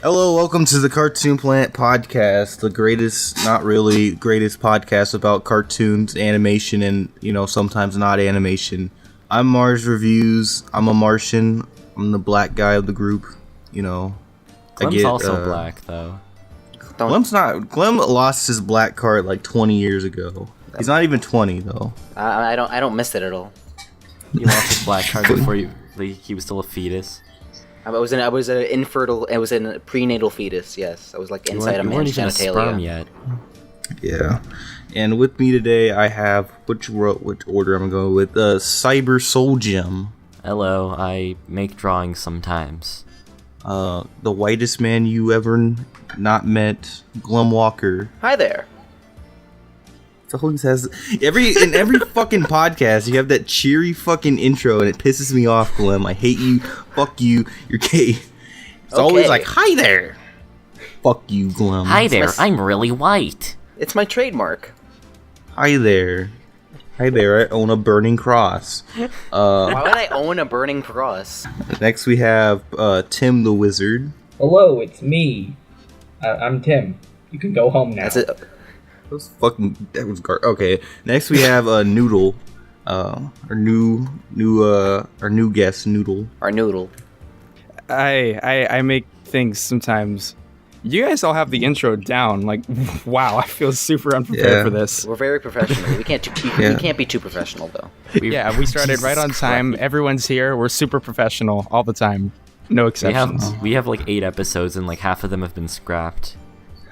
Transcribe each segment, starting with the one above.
Hello, welcome to the Cartoon Planet podcast, the greatest, not really greatest podcast about cartoons, animation, and, sometimes not animation. I'm Mars Reviews. I'm a Martian. I'm the black guy of the group, Glem's also black, though. Glem's not. Glem lost his black card like 20 years ago. He's not even 20, though. I don't miss it at all. He lost his black card before he was still a fetus. I was an infertile. I was in a prenatal fetus. Yes, I was like inside a man's genitalia. You weren't even a sperm yet. Yeah, and with me today I have which order I'm going with. Cyber-Soulgem. Hello, I make drawings sometimes. The whitest man you ever not met, Glem Walker. Hi there. It always has in every fucking podcast you have that cheery fucking intro and it pisses me off, Glem. I hate you. Fuck you. You're gay. It's always like, hi there. Fuck you, Glem. Hi there. I'm really white. It's my trademark. Hi there. Hi there. I own a burning cross. Why would I own a burning cross? Next we have Tim the Wizard. Hello, it's me. I'm Tim. You can go home now. That's it. That was okay. Next we have Noodle, our new guest, Noodle. Our Noodle. I make things sometimes. You guys all have the intro down. Like, wow, I feel super unprepared for this. We're very professional. We can't be too professional though. We started right on time. Christ. Everyone's here. We're super professional all the time. No exceptions. We have like 8 episodes and like half of them have been scrapped.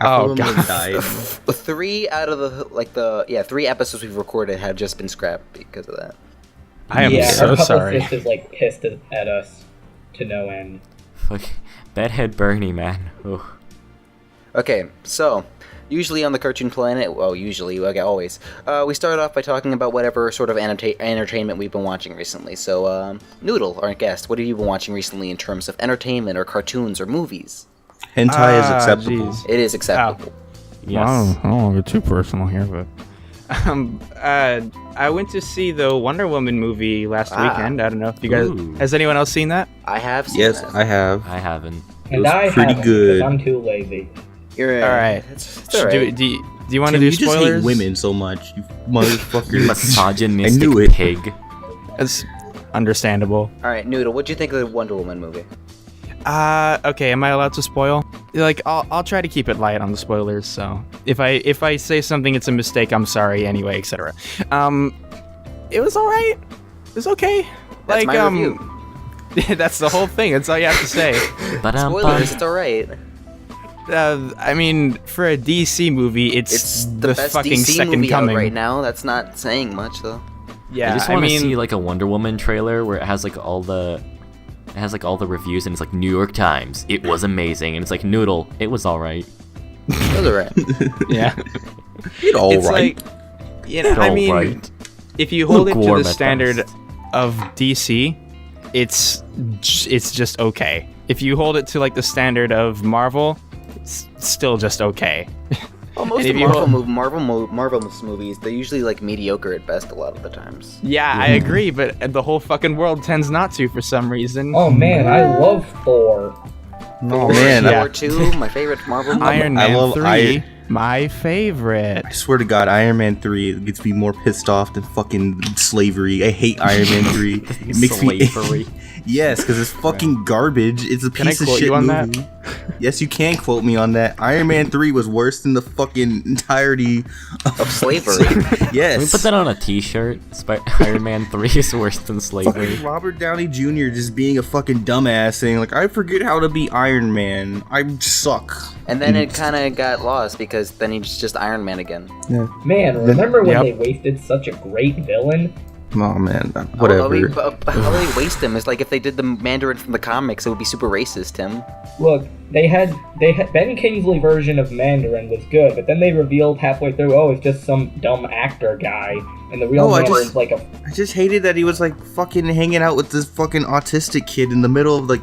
God. Died. 3 out of the 3 episodes we've recorded have just been scrapped because of that. I am so sorry. Our is like pissed at us to no end. Fuck, Bedhead Bernie, man. Ugh. Okay, so usually on the Cartoon Planet, always, we start off by talking about whatever sort of entertainment we've been watching recently. So, Noodle, our guest, what have you been watching recently in terms of entertainment or cartoons or movies? Hentai is acceptable. Geez. It is acceptable. Yes. I don't want to get too personal here, but I went to see the Wonder Woman movie last weekend. I don't know if you guys. Ooh. Has anyone else seen that? I have seen Yes, that. I have. I haven't. It was pretty good. I'm too lazy. You're All right. It's all right. Do you want to Tim, do you spoilers? just hate women so much, you motherfucker. Misogynistic I knew it. pig. It's understandable. All right, Noodle, what'd you think of the Wonder Woman movie? Okay. Am I allowed to spoil? Like, I'll try to keep it light on the spoilers. So if I say something, it's a mistake. I'm sorry. Anyway, etc. It was all right. It was okay. That's my review. That's the whole thing. That's all you have to say. Spoilers, it's all right. I mean, for a DC movie, it's the best fucking DC second movie coming out right now. That's not saying much though. Yeah, I just want to see like a Wonder Woman trailer where it has like all the reviews and it's like New York Times, it was amazing, and it's like Noodle, it was all right. It was all right. yeah, It all it's right. like, I mean, right. if you hold it to Lukewarm the at standard best. of DC, it's just okay. If you hold it to like the standard of Marvel, it's still just okay. Well, most And of if Marvel's movies, they're usually like mediocre at best a lot of the times. Yeah, I agree, but the whole fucking world tends not to for some reason. Oh man, I love Thor. Oh man, Yeah. Thor 2, my favorite Marvel movie. Iron I Man love 3, my favorite. I swear to God, Iron Man 3 gets me more pissed off than fucking slavery. I hate Iron Man 3. It makes Slavery. me yes, because it's fucking garbage. It's a Can I piece of quote shit you on movie. Yes, you can quote me on that. Iron Man 3 was worse than the fucking entirety Of slavery. Yes. Can we put that on a t-shirt? Iron Man 3 is worse than slavery. Fucking Robert Downey Jr. just being a fucking dumbass saying like, I forget how to be Iron Man. I suck. And then it kind of got lost because then he's just Iron Man again. Man, remember when Yep. they wasted such a great villain? Oh man, whatever. How do they waste him? It's like if they did the Mandarin from the comics, it would be super racist, Tim. Look, they had Ben Kingsley version of Mandarin was good, but then they revealed halfway through, oh, it's just some dumb actor guy, and the real Mandarin's like a. I just hated that he was like fucking hanging out with this fucking autistic kid in the middle of like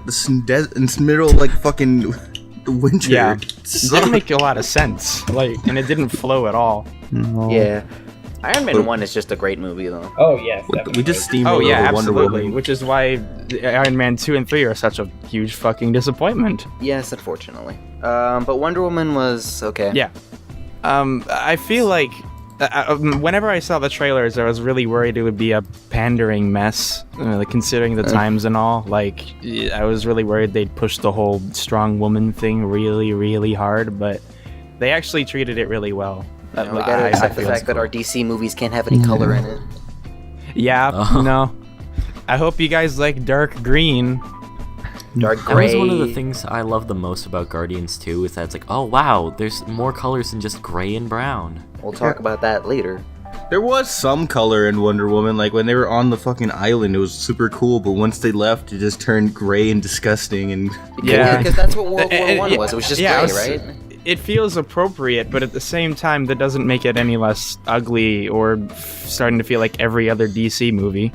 fucking the winter. Yeah. It It didn't make a lot of sense, and it didn't flow at all. No. Yeah. Iron Man 1 is just a great movie, though. Oh, yes, definitely. We just steamrolled Oh yeah, over Wonder absolutely. Woman. Which is why Iron Man 2 and 3 are such a huge fucking disappointment. Yes, unfortunately. But Wonder Woman was okay. Yeah. I feel like whenever I saw the trailers, I was really worried it would be a pandering mess, considering the times and all. Like, I was really worried they'd push the whole strong woman thing really, really hard, but they actually treated it really well. We gotta accept the fact that our DC movies can't have any color in it. Yeah, no. I hope you guys like dark green. Dark That gray. was one of the things I love the most about Guardians 2, is that it's like, oh wow, there's more colors than just gray and brown. We'll talk about that later. There was some color in Wonder Woman, like when they were on the fucking island, it was super cool, but once they left, it just turned gray and disgusting, and... Yeah. Because that's what World War One was. It was just gray, right? It feels appropriate, but at the same time, that doesn't make it any less ugly or starting to feel like every other DC movie.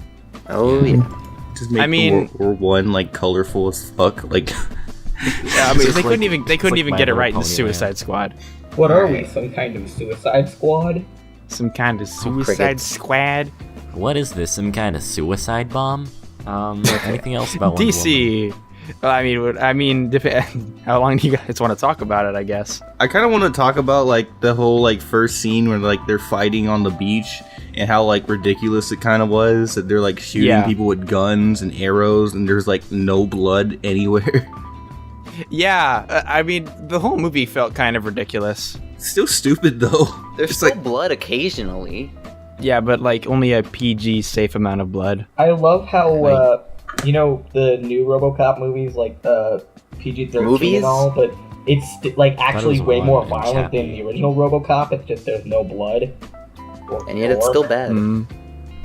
Oh, yeah. Just make World War One, like, colorful as fuck, like... Yeah, I mean, they couldn't even get it right in the Suicide Squad. What are we, some kind of Suicide Squad? Some kind of Suicide crickets. Squad. What is this, some kind of suicide bomb? Anything else about Wonder Woman? DC. Well, I mean, how long do you guys want to talk about it? I guess. I kind of want to talk about, like, the whole, like, first scene where, like, they're fighting on the beach, and how, like, ridiculous it kind of was, that they're, like, shooting people with guns and arrows, and there's, like, no blood anywhere. Yeah, I mean, the whole movie felt kind of ridiculous. Still stupid, though. There's It's still like, blood occasionally. Yeah, but, like, only a PG safe amount of blood. I love how, the new RoboCop movies, like, PG-13 Movies? and all, but it's, like, actually was way one more and violent than Chappie. the original RoboCop, it's just there's no blood. Or And yet it's gore, still bad. Mm.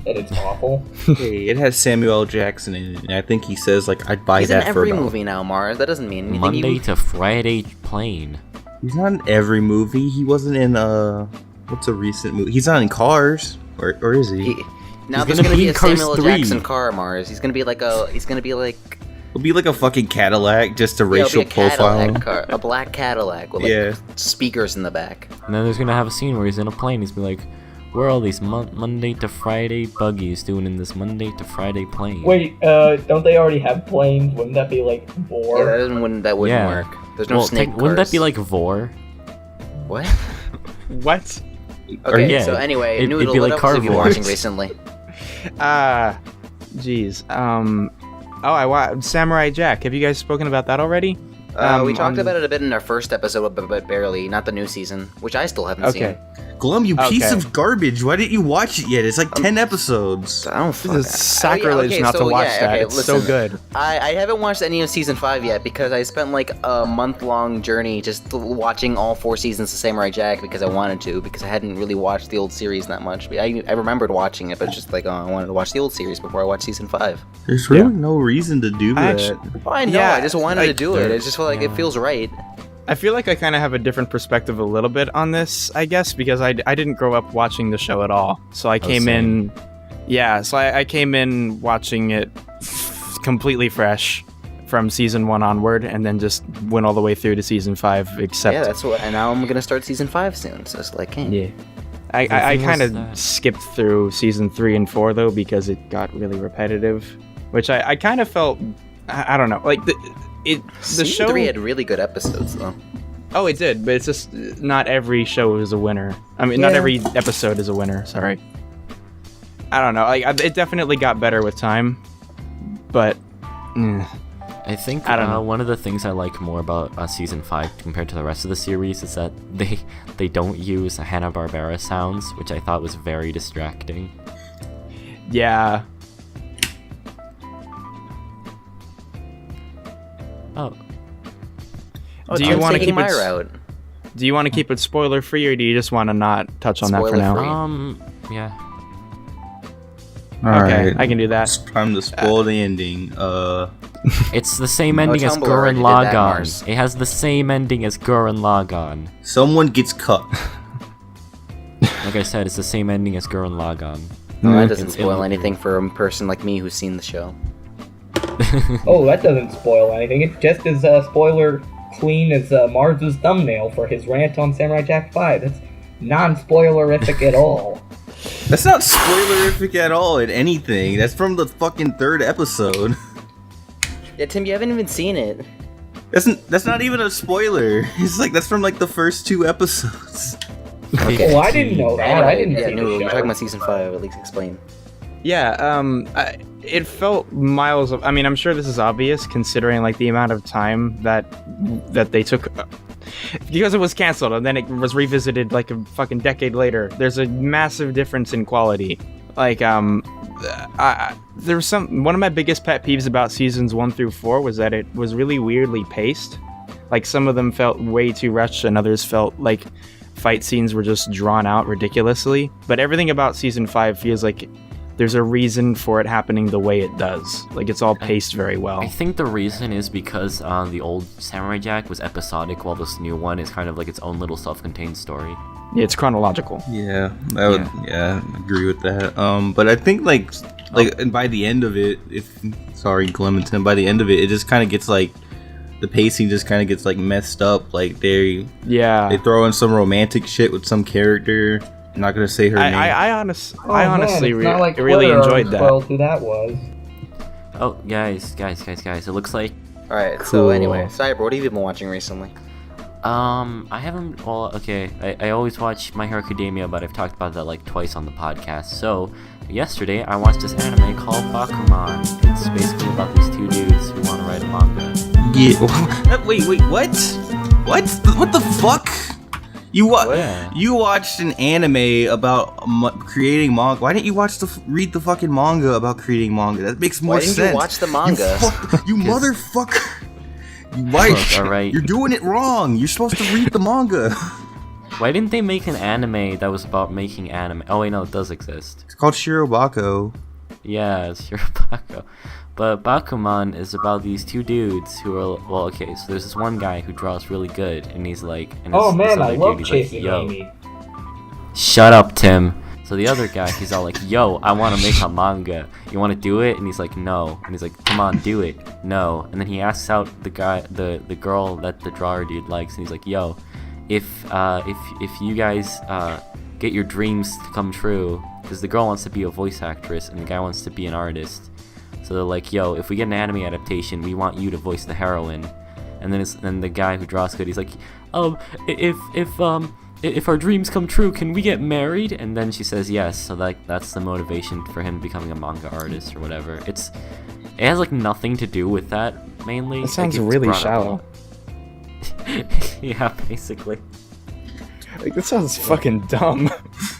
And it's awful. hey, it has Samuel L. Jackson in it, and I think he says, like, I'd buy He's in that for every $1. movie now, Mars. That doesn't mean anything. Monday to Friday plane. He's not in every movie. He wasn't in, what's a recent movie? He's not in Cars, or is he? Now He's there's gonna gonna be be in a Cars Samuel L. 3. Jackson car, Mars. He's gonna be like It'll be like a fucking Cadillac, just a it'll racial be a Cadillac profile. car, a black Cadillac with like speakers in the back. And then there's gonna have a scene where he's in a plane. He's be like, "Where are all these Monday to Friday buggies doing in this Monday to Friday plane?" Wait, don't they already have planes? Wouldn't that be, like, Yeah, Vor? that wouldn't Yeah. work. There's no well, snake cars. wouldn't that be like Vor? What? What? Okay, Yeah, so anyway, it'd Noodle, be what like else have you been Carnivores. watching recently? Jeez. I watched Samurai Jack. Have you guys spoken about that already? We talked about it a bit in our first episode, but barely. Not the new season, which I still haven't seen. Okay. Glum, you piece Okay. of garbage. Why didn't you watch it yet? It's like 10 episodes. I don't fuck. This is sacrilege not to watch that. It's so good. I haven't watched any of season 5 yet because I spent like a month-long journey just watching all 4 seasons of Samurai Jack because I wanted to, because I hadn't really watched the old series that much. I remembered watching it, but it's just like, I wanted to watch the old series before I watched season 5. There's really no reason to do that. Oh, I know, Yeah, I just wanted to like, do it. I just felt like it feels right. I feel like I kind of have a different perspective a little bit on this, I guess, because I didn't grow up watching the show at all. So I came in... Yeah, so I came in watching it completely fresh from season 1 onward, and then just went all the way through to season 5, except... Yeah, that's what. And now I'm gonna start season 5 soon, so it's like, hey. Yeah. I thing kind was of that- skipped through season 3 and 4, though, because it got really repetitive, which I kind of felt... I don't know, like... The Season show 3 had really good episodes, though. Oh, it did, but it's just not every show is a winner. I mean, not Yeah. every episode is a winner. Sorry. I don't know. Like, it definitely got better with time, but I think I don't know. one of the things I like more about season 5 compared to the rest of the series is that they don't use Hanna-Barbera sounds, which I thought was very distracting. yeah. Oh, Do you want to keep my it? route? Do you want to keep it spoiler free, or do you just want to not touch on that for now? Spoiler-free. yeah. Okay, I can do that. It's time to spoil the ending. It's the same ending as Tumblr already Gurren did that, Lagann. Mars. It has the same ending as Gurren Lagann. Someone gets cut. Like I said, it's the same ending as Gurren Lagann. Well, that doesn't It's- spoil it- anything for a person like me who's seen the show. Oh, that doesn't spoil anything. It's just as spoiler clean as Mars's thumbnail for his rant on Samurai Jack 5. That's non-spoilerific at all. That's not spoilerific at all in anything. That's from the fucking 3rd episode. Yeah, Tim, you haven't even seen it. That's not even a spoiler. It's like that's from like the first 2 episodes. Oh, I didn't know that. Anyway, I didn't see Noodle, the we're show. talking about season 5. At least explain. Yeah, it felt miles of. I mean, I'm sure this is obvious considering like the amount of time that they took, because it was canceled and then it was revisited like a fucking decade later. There's a massive difference in quality. Like, there's one of my biggest pet peeves about seasons 1 through 4 was that it was really weirdly paced. Like some of them felt way too rushed, and others felt like fight scenes were just drawn out ridiculously. But everything about season 5 feels like there's a reason for it happening the way it does. Like it's all paced very well. I think the reason is because the old Samurai Jack was episodic, while this new one is kind of like its own little self-contained story. Yeah, it's chronological. Yeah, I would agree with that. But I think and by the end of it, Glem and Tim, by the end of it, it just kind of gets like the pacing just kind of gets like messed up. Like they throw in some romantic shit with some character. I'm not gonna say her name. I honestly like really enjoyed that. Who that was? Oh, guys, it looks like. All right. Cool. So anyway, Cyber, what have you been watching recently? I haven't. Well, okay. I always watch My Hero Academia, but I've talked about that like twice on the podcast. So yesterday I watched this anime called Bakuman. It's basically about these 2 dudes who want to write a manga. Yeah. Wait. What? What the fuck? You watched an anime about creating manga. Why didn't you read the fucking manga about creating manga? That makes more sense. Why didn't you watch the manga? You motherfucker. All right. You're doing it wrong. You're supposed to read the manga. Why didn't they make an anime that was about making anime? Oh wait, no, it does exist. It's called Shirobako. Yeah, it's Shirobako. But Bakuman is about these 2 dudes who are, well, okay, so there's this one guy who draws really good, and he's like, and Oh this man, other I love dude, he's chasing like, yo, Amy. shut up, Tim. So the other guy, he's all like, yo, I want to make a manga. You want to do it? And he's like, no. And he's like, come on, do it. No. And then he asks out the girl that the drawer dude likes, and he's like, yo, if you guys get your dreams to come true, because the girl wants to be a voice actress and the guy wants to be an artist. So they're like, yo, if we get an anime adaptation, we want you to voice the heroine. And then the guy who draws good, he's like, if our dreams come true, can we get married? And then she says yes. So that's the motivation for him becoming a manga artist or whatever. It has like nothing to do with that mainly. It sounds like, really shallow. Yeah, basically. Like, this sounds fucking dumb.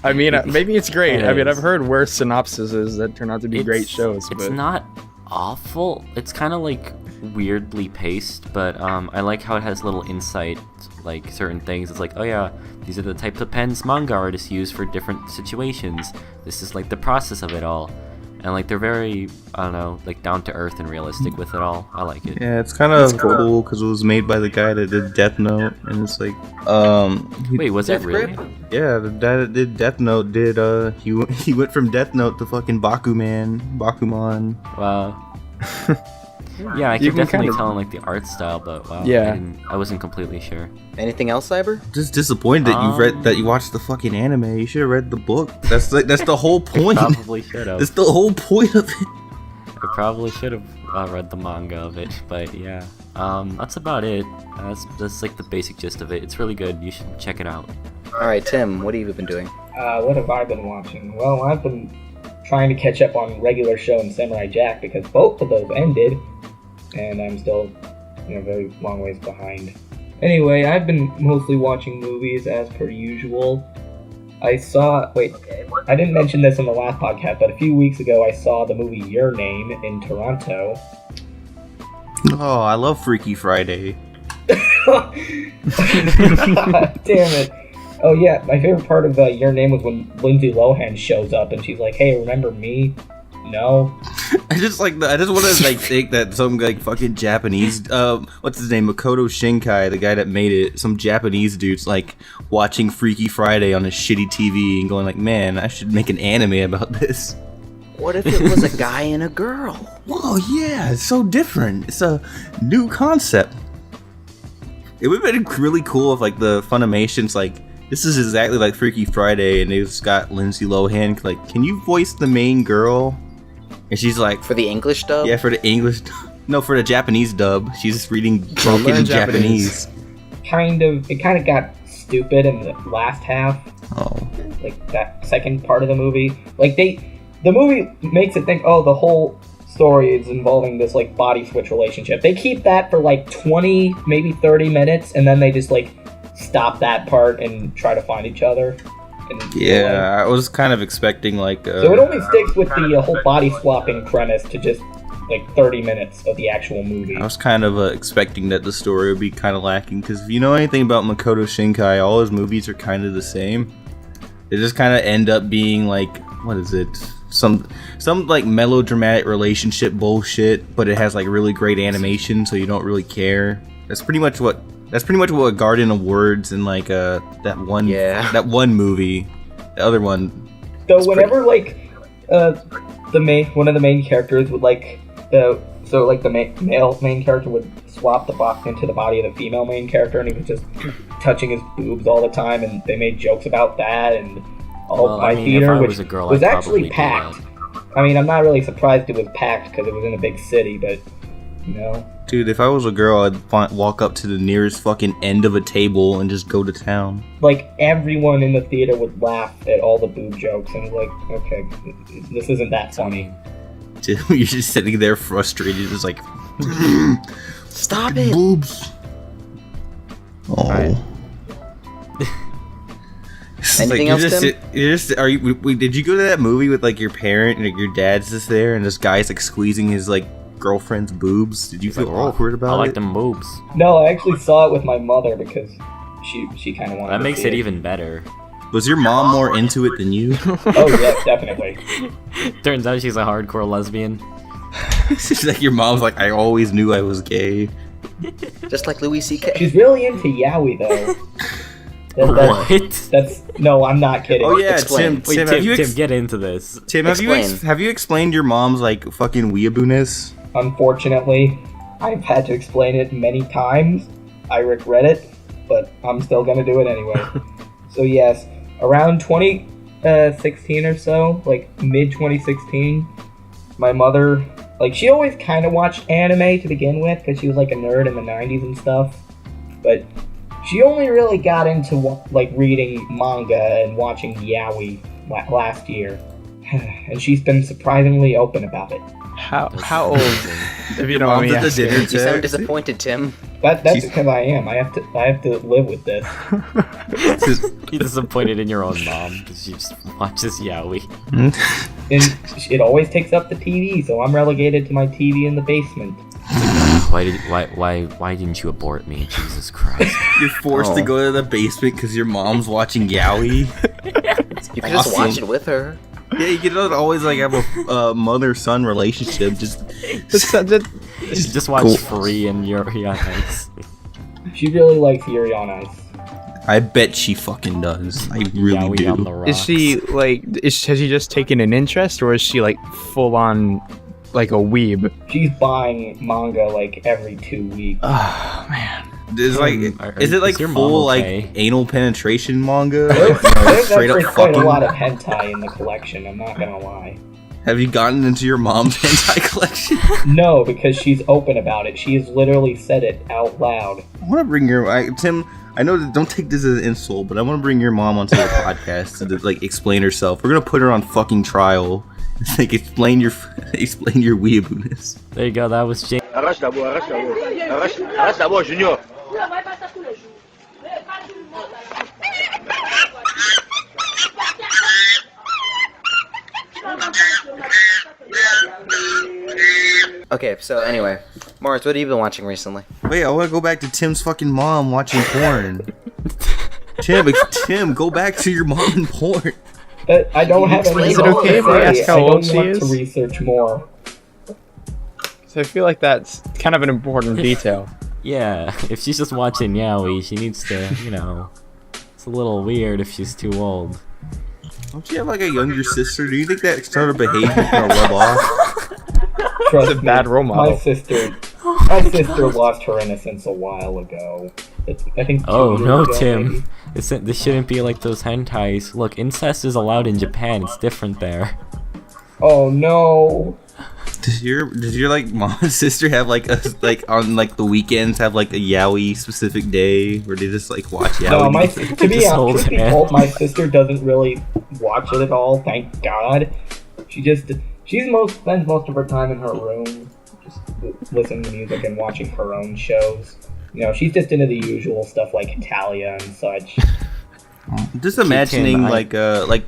I mean, maybe it's great. I mean, I've heard worse synopsises that turn out to be great shows. It's not awful. It's kind of like weirdly paced, but I like how it has little insight, like certain things. It's like, oh yeah, these are the types of pens manga artists use for different situations. This is like the process of it all. And like they're very, I don't know, like down to earth and realistic with it all. I like it. Yeah, it's kind of cool because it was made by the guy that did Death Note, and it's like, wait, was it really? Yeah, the guy that did Death Note did. He went from Death Note to fucking Bakuman. Wow. Yeah, I can definitely tell in like the art style, but wow, yeah, I wasn't completely sure. Anything else, Cyber? Just disappointed that you watched the fucking anime. You should have read the book. That's the whole point. I probably should have. That's the whole point of it. I probably should have read the manga of it, but yeah, that's about it. That's like the basic gist of it. It's really good. You should check it out. All right, Tim, what have you been doing? What have I been watching? Well, I've been trying to catch up on regular show and Samurai Jack because both of those ended. And I'm still, very long ways behind. Anyway, I've been mostly watching movies as per usual. I didn't mention this in the last podcast, but a few weeks ago I saw the movie Your Name in Toronto. Oh, I love Freaky Friday. Damn it. Oh yeah, my favorite part of Your Name was when Lindsay Lohan shows up and she's like, hey, remember me? No. I just want to think that some fucking Japanese what's his name, Makoto Shinkai, the guy that made it, some Japanese dude's like watching Freaky Friday on a shitty TV and going like, man, I should make an anime about this. What if it was a guy and a girl? Whoa, yeah, it's so different. It's a new concept. It would have been really cool if like the Funimation's like This is exactly like Freaky Friday, and they've just got Lindsay Lohan like, can you voice the main girl? And she's like, For the English dub? yeah, for the English, no, for the Japanese dub. She's just reading broken learn Japanese. It kind of got stupid in the last half. Oh, Like that second part of the movie. Like the movie makes it think, oh, the whole story is involving this like body switch relationship. They keep that for like 20, maybe 30 minutes, and then they just like stop that part and try to find each other. And, yeah, I was kind of expecting like. So it only sticks with the whole body swapping premise to just like 30 minutes of the actual movie. I was kind of expecting that the story would be kind of lacking, because if you know anything about Makoto Shinkai, all his movies are kind of the same. They just kind of end up being like, what is it? Some like melodramatic relationship bullshit, but it has like really great animation, so you don't really care. That's pretty much what Garden of Words and like that one movie, the other one. So whenever like one of the main characters would like the male main character would swap into the body of the female main character, and he was just touching his boobs all the time, and they made jokes about that, and my theater, which was actually packed. I mean, I'm not really surprised it was packed because it was in a big city, but you know. Dude, if I was a girl, I'd walk up to the nearest fucking end of a table and just go to town. Like, everyone in the theater would laugh at all the boob jokes, and like, okay, this isn't that funny. Dude, you're just sitting there frustrated, just like, Stop it! boobs. Oh. Right. Anything else, Tim? Did you go to that movie with like your parent and like, your dad's just there, and this guy's like squeezing his like girlfriend's boobs? Did you feel awkward about it? I like them boobs. No, I actually saw it with my mother because she kind of wanted. That makes it even better. Was your mom more into it than you? Oh yeah, definitely. Turns out she's a hardcore lesbian. She's like, your mom's like, I always knew I was gay. Just like Louis C.K. She's really into yaoi though. What? No, I'm not kidding. Oh yeah, Explain. Tim, Tim, get into this. Tim, Explain. have you explained your mom's like fucking weeaboo-ness? Unfortunately, I've had to explain it many times. I regret it, but I'm still gonna do it anyway. So yes, around 2016 or so, like mid 2016, my mother, like, she always kind of watched anime to begin with because she was like a nerd in the 90s and stuff, but she only really got into like reading manga and watching yaoi last year, and she's been surprisingly open about it. How old? If you don't mind me asking. You sound disappointed, Tim. That's because I am. I have to live with this. You're disappointed in your own mom because she just watches yaoi. And it always takes up the TV, so I'm relegated to my TV in the basement. Why didn't you abort me? Jesus Christ! You're forced to go to the basement because your mom's watching yaoi. You can just watch it with her. Yeah, you can always like have a mother-son relationship. Just watch cool. Free and Yuri on Ice. She really likes Yuri on Ice. I bet she fucking does. I really Yaoi on do. the rocks. Is she like? Has she just taken an interest, or is she like full on, like a weeb? She's buying manga like every 2 weeks. Oh man. Is it like your mom full okay? like anal penetration manga? There's Straight actually up quite a fucking. lot of hentai in the collection, I'm not gonna lie. Have you gotten into your mom's hentai collection? No, because she's open about it. She has literally said it out loud. I want to bring Tim. I know that, don't take this as an insult, but I want to bring your mom onto the podcast to like explain herself. We're gonna put her on fucking trial. Like explain your weeaboo-ness. There you go. That was James. Arrache d'abord, Junior. Okay, so anyway, Mars, what have you been watching recently? Wait, I want to go back to Tim's fucking mom watching porn. Tim, go back to your mom and porn. I don't have any. Is it okay if I ask how old she I don't is? want to research more. So I feel like that's kind of an important detail. Yeah, if she's just watching yaoi, she needs to, you know. It's a little weird if she's too old. Don't you have like a younger sister? Do you think that sort of behavior is gonna rub off? Trust It's a bad me, role model. My sister My sister lost her innocence a while ago. I think. 2 Oh years no, ago, Tim. maybe. This shouldn't be like those hentais. Look, incest is allowed in Japan. It's different there. Oh no. Does your like mom and sister have like a like on like the weekends have like a yaoi specific day where they just like watch yaoi? No, to be Just hold honest, hands. my sister doesn't really watch it at all. Thank God. Spends most of her time in her room, just listening to music and watching her own shows. You know, she's just into the usual stuff like Italia and such. Just imagining Tim, like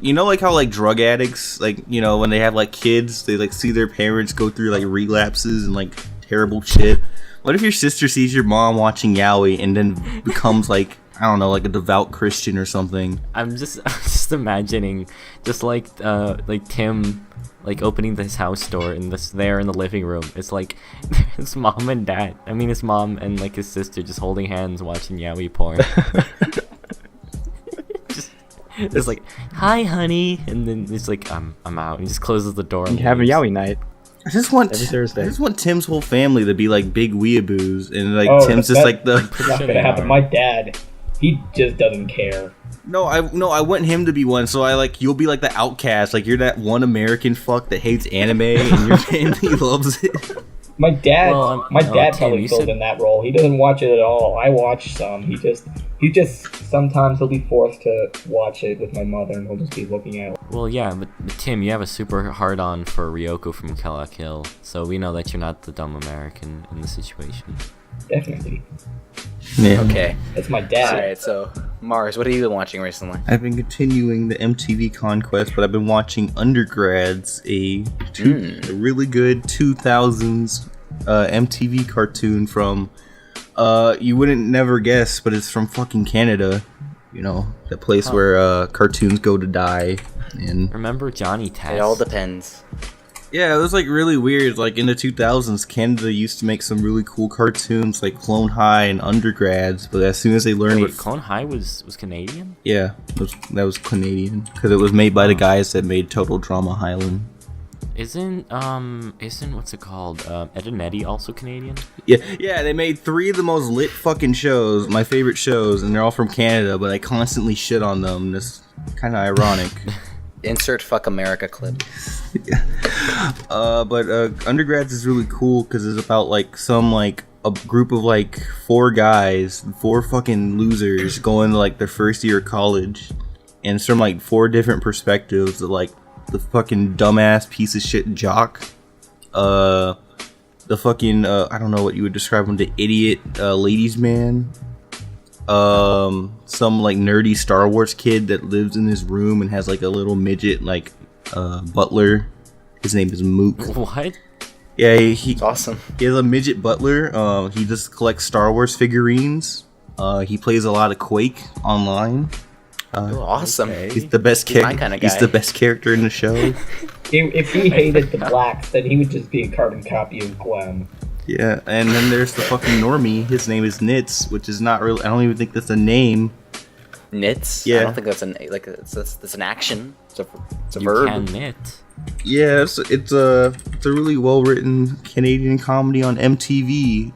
you know like how like drug addicts like you know when they have like kids they like see their parents go through like relapses and like terrible shit. What if your sister sees your mom watching yaoi and then becomes like I don't know like a devout Christian or something? I'm just imagining just like Tim like opening his house door and there in the living room. It's like his mom and dad. I mean his mom and like his sister just holding hands watching yaoi porn. It's like, hi, honey, and then it's like, I'm out. He just closes the door. And You have a leaves. yaoi night. I just want Every Thursday. Tim's whole family to be like big weeaboos and like Oh, Tim's just that- like the It's not Sure gonna they happen. are. My dad, he just doesn't care. No, I want him to be one. So you'll be like the outcast. Like you're that one American fuck that hates anime and your family loves it. My dad, Well, my no, dad Tim, probably you fills said- in that role. He doesn't watch it at all. I watch some. He just sometimes he'll be forced to watch it with my mother, and he'll just be looking at it. Well, yeah, but Tim, you have a super hard on for Ryoko from Kill la Kill, so we know that you're not the dumb American in the situation. Definitely, Yeah. Okay. that's my dad. Alright, so, Mars, what have you been watching recently? I've been continuing the MTV conquest, but I've been watching Undergrads, a really good 2000s MTV cartoon from, you wouldn't never guess, but it's from fucking Canada. You know, the place where cartoons go to die. And Remember Johnny Test? It all depends. yeah, it was like really weird. Like in the 2000s, Canada used to make some really cool cartoons like Clone High and Undergrads, but as soon as they learned Wait, what Clone High was Canadian? yeah, that was Canadian because it was made by the guys that made Total Drama Highland. Isn't what's it called? Ed and Eddie also Canadian? Yeah, they made 3 of the most lit fucking shows, my favorite shows, and they're all from Canada, but I constantly shit on them. That's kind of ironic. Insert fuck America clip. But Undergrads is really cool because it's about like some like a group of like 4 guys, 4 fucking losers going to like their first year of college, and it's from like 4 different perspectives of like the fucking dumbass piece of shit jock, the fucking I don't know what you would describe him, the idiot ladies man, some like nerdy Star Wars kid that lives in his room and has like a little midget like butler. His name is Mook. What? Yeah, he It's awesome. he has a midget butler. He just collects Star Wars figurines. He plays a lot of Quake online. Oh, awesome. He's the best He's my character. kinda He's guy. the best character in the show. If he hated the blacks, then he would just be a carbon copy of Glem. Yeah, and then there's the fucking normie. His name is Nitz, which is not really. I don't even think that's a name. Knits? Yeah. I don't think that's that's an action. It's a You verb. can knit. Yeah, it's a really well written Canadian comedy on MTV.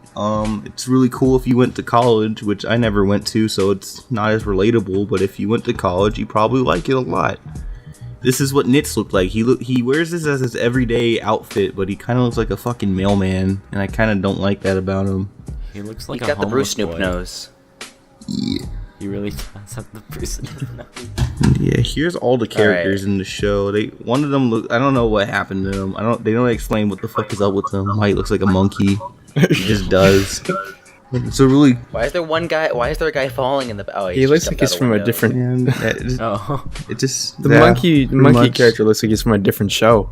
It's really cool if you went to college, which I never went to, so it's not as relatable. But if you went to college, you probably like it a lot. This is what Nitz looked like. He wears this as his everyday outfit, but he kind of looks like a fucking mailman, and I kind of don't like that about him. He looks He like a got the homeless Bruce Snoop boy. nose. Yeah. He really does have the Bruce Snoop nose. Yeah, here's all the characters in the show. One of them look. I don't know what happened to him. They don't explain what the fuck is up with him. Why he looks like a monkey. He just does. It's a really. Why is there a guy falling in the? Oh, He looks like jumped he's out from a window. different. Man, Oh, it just The yeah, monkey pretty much. character looks like he's from a different show.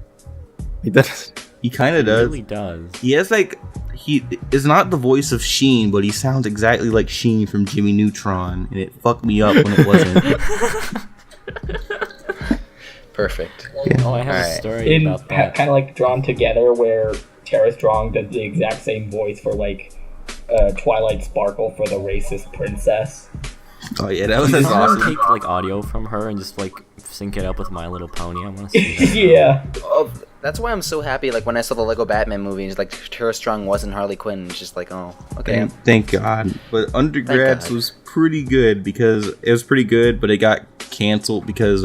He does. He kind of he does. really does. He has like he is not the voice of Sheen, but he sounds exactly like Sheen from Jimmy Neutron, and it fucked me up when it wasn't. Perfect. Oh, I have a Alright. story In about that. kind of like Drawn Together, where Tara Strong does the exact same voice for like Twilight Sparkle for the racist princess. Oh yeah, that was Does awesome. someone take like audio from her and just like sync it up with My Little Pony. I want to see that. Yeah. Oh, that's why I'm so happy. Like when I saw the Lego Batman movie, it's like Tara Strong wasn't Harley Quinn. It's just like, oh, okay. Thank God. But Undergrads was pretty good because it was pretty good, but it got canceled because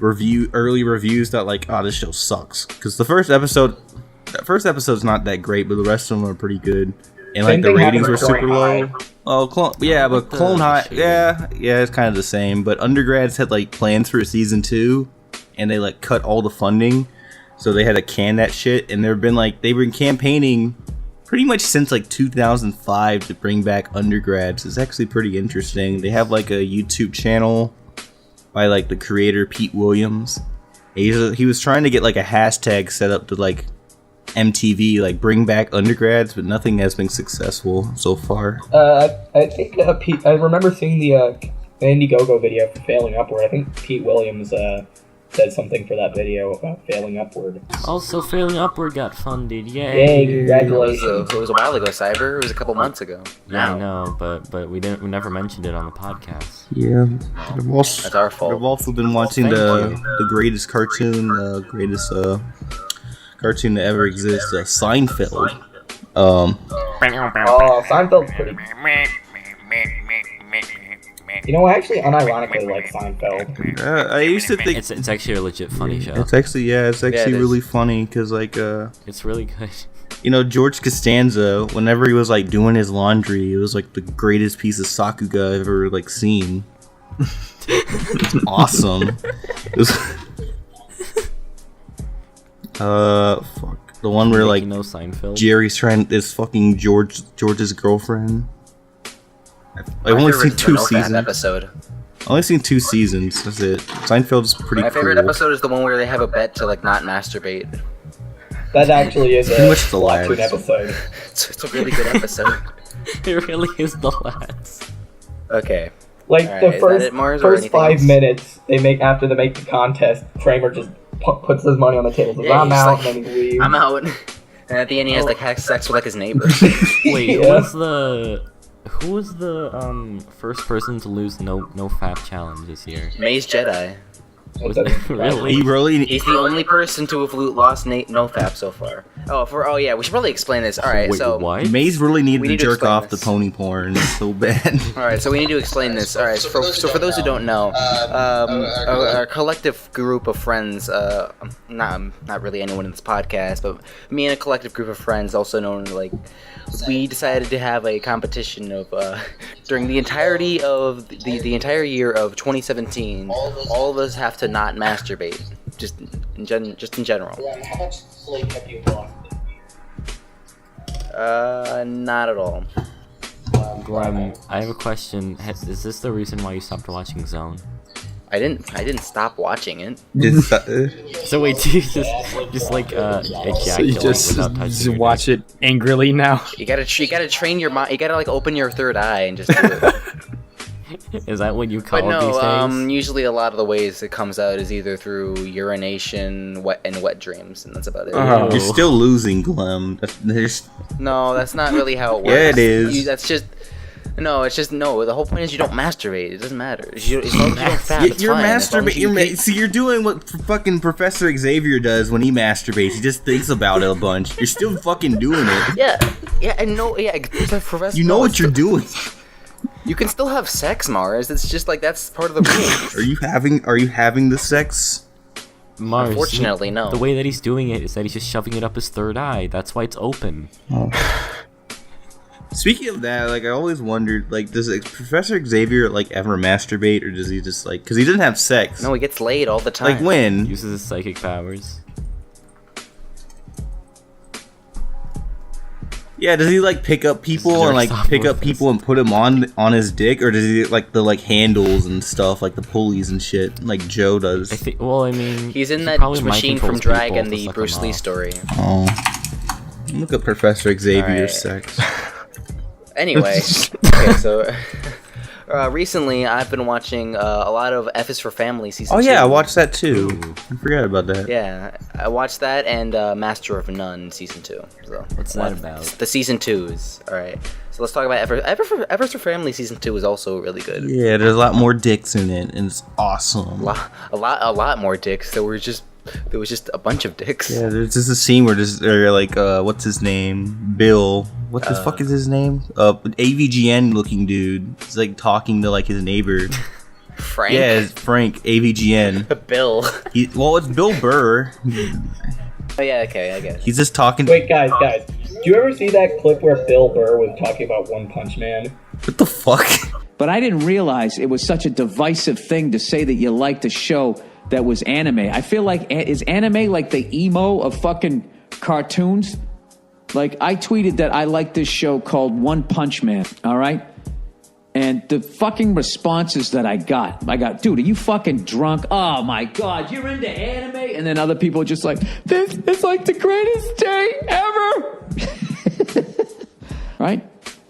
early reviews that like, oh, this show sucks. Because the first episode's not that great, but the rest of them are pretty good. And like the ratings were super low. Oh, Clone High, yeah, it's kind of the same. But Undergrads had like plans for season 2, and they like cut all the funding. So they had to can that shit, and they've been campaigning pretty much since like 2005 to bring back Undergrads. It's actually pretty interesting. They have like a YouTube channel by like the creator Pete Williams. He was trying to get like a hashtag set up to like MTV, like bring back Undergrads, but nothing has been successful so far. I think Pete. I remember seeing the Indiegogo video for Failing Upward. I think Pete Williams said something for that video about Failing Upward. Also, Failing Upward got funded. Yay! Yay! Congratulations. It was a while ago, Cyber. It was a couple months ago. Yeah, I know, but we never mentioned it on the podcast. Yeah, That's our fault. I've also been watching the greatest cartoon, cartoon to ever exist, Seinfeld. Oh, Seinfeld's pretty. You know, I actually unironically like Seinfeld. I used to think It's actually a legit funny show. it's actually it really is. funny because like It's really good. you know, George Costanza, whenever he was like doing his laundry, it was like the greatest piece of sakuga I've ever like seen. It's awesome. It was fuck. The one where like Seinfeld. Jerry's trying is fucking George's girlfriend. I've My only favorite seen is the 2 no-fap seasons. episode. I've only seen 2 seasons. That's it. Seinfeld's pretty My favorite cool. episode is the one where they have a bet to like not masturbate. That actually is Pretty a much the Splatoon lads. episode. It's a really good episode. It really is the lads. Okay. Like Alright, the is that first it, Mars, or first anything 5 else? minutes after they make the contest, Kramer just puts his money on the table. Says, Yeah, I'm he's out, like, and then he leaves. I'm out. And at the end, he has like had sex with like his neighbor. Wait, Yeah. who was the first person to lose no-fap challenge this year? Maze Jedi. Was That's it really? He really He's the only person to have lost no-fap so far. Oh yeah, we should probably explain this. All right, Wait, so what? Maze really needed We to need to jerk explain off this. the pony porn so bad. All right, so we need to explain this. All right, so for those who don't know, our collective group of friends, not really anyone in this podcast, but me and a collective group of friends, also known like, we decided to have a competition of during the entirety of the entire year of 2017. All of us have to not masturbate, just in general. How much sleep have you lost? Not at all. Glem, I have a question. Is this the reason why you stopped watching Zone? I didn't stop watching it. Just, So wait, do you just like ejaculate So you just without touching your watch it angrily now. You gotta train your mind. You gotta like open your third eye and just do it. dick? Is that what you call But it these no, days? usually a lot of the ways it comes out is either through urination, wet dreams, and that's about it. Oh. you're still losing, Glem. No, that's not really how it works. Yeah, it is. It's just the whole point is you don't masturbate. It doesn't matter. As long as you don't fap, it's You're fine. As long as you masturbating. See, you're doing what fucking Professor Xavier does when he masturbates. He just thinks about it a bunch. You're still fucking doing it. Yeah, and Professor. You know what you're doing. You can still have sex, Mars. It's just like that's part of the rules. Are you having the sex? Mars, Unfortunately, no. The way that he's doing it is that he's just shoving it up his third eye. That's why it's open. Speaking of that, like I always wondered, like, does Professor Xavier like ever masturbate, or does he just like, because he doesn't have sex? No, he gets laid all the time. Like when? Uses his psychic powers. Yeah, does he like pick up people This is and like our pick up stop people and put them on his dick, or does he like the like handles and stuff, like the pulleys and shit, like Joe does? I think. Well, I mean, He's in he that probably mind machine from controls Dragon, people to the suck Bruce them Lee off. story. Oh, look at Professor Xavier's Alright. sex. Anyway, okay, so Recently, I've been watching a lot of F is for Family season 2. Oh yeah, I watched that too. I forgot about that. Yeah, I watched that and Master of None season 2. So What's that about? The season 2s. All right. So let's talk about F is for Family season 2 is also really good. Yeah, there's a lot more dicks in it, and it's awesome. A lot more dicks. There was just a bunch of dicks. Yeah, there's just a scene where they're like, what's his name? Bill. What the fuck is his name? AVGN looking dude. He's like talking to like his neighbor. Frank? Yeah, it's Frank, AVGN. Bill. It's Bill Burr. Oh yeah, okay, I guess. He's just talking. Wait, guys, do you ever see that clip where Bill Burr was talking about One Punch Man? What the fuck? But I didn't realize it was such a divisive thing to say that you liked a show that was anime. I feel like, is anime like the emo of fucking cartoons? Like, I tweeted that I like this show called One Punch Man, all right? And the fucking responses that I got, dude, are you fucking drunk? Oh my God, you're into anime? And then other people just like, this is like the greatest day ever. Right?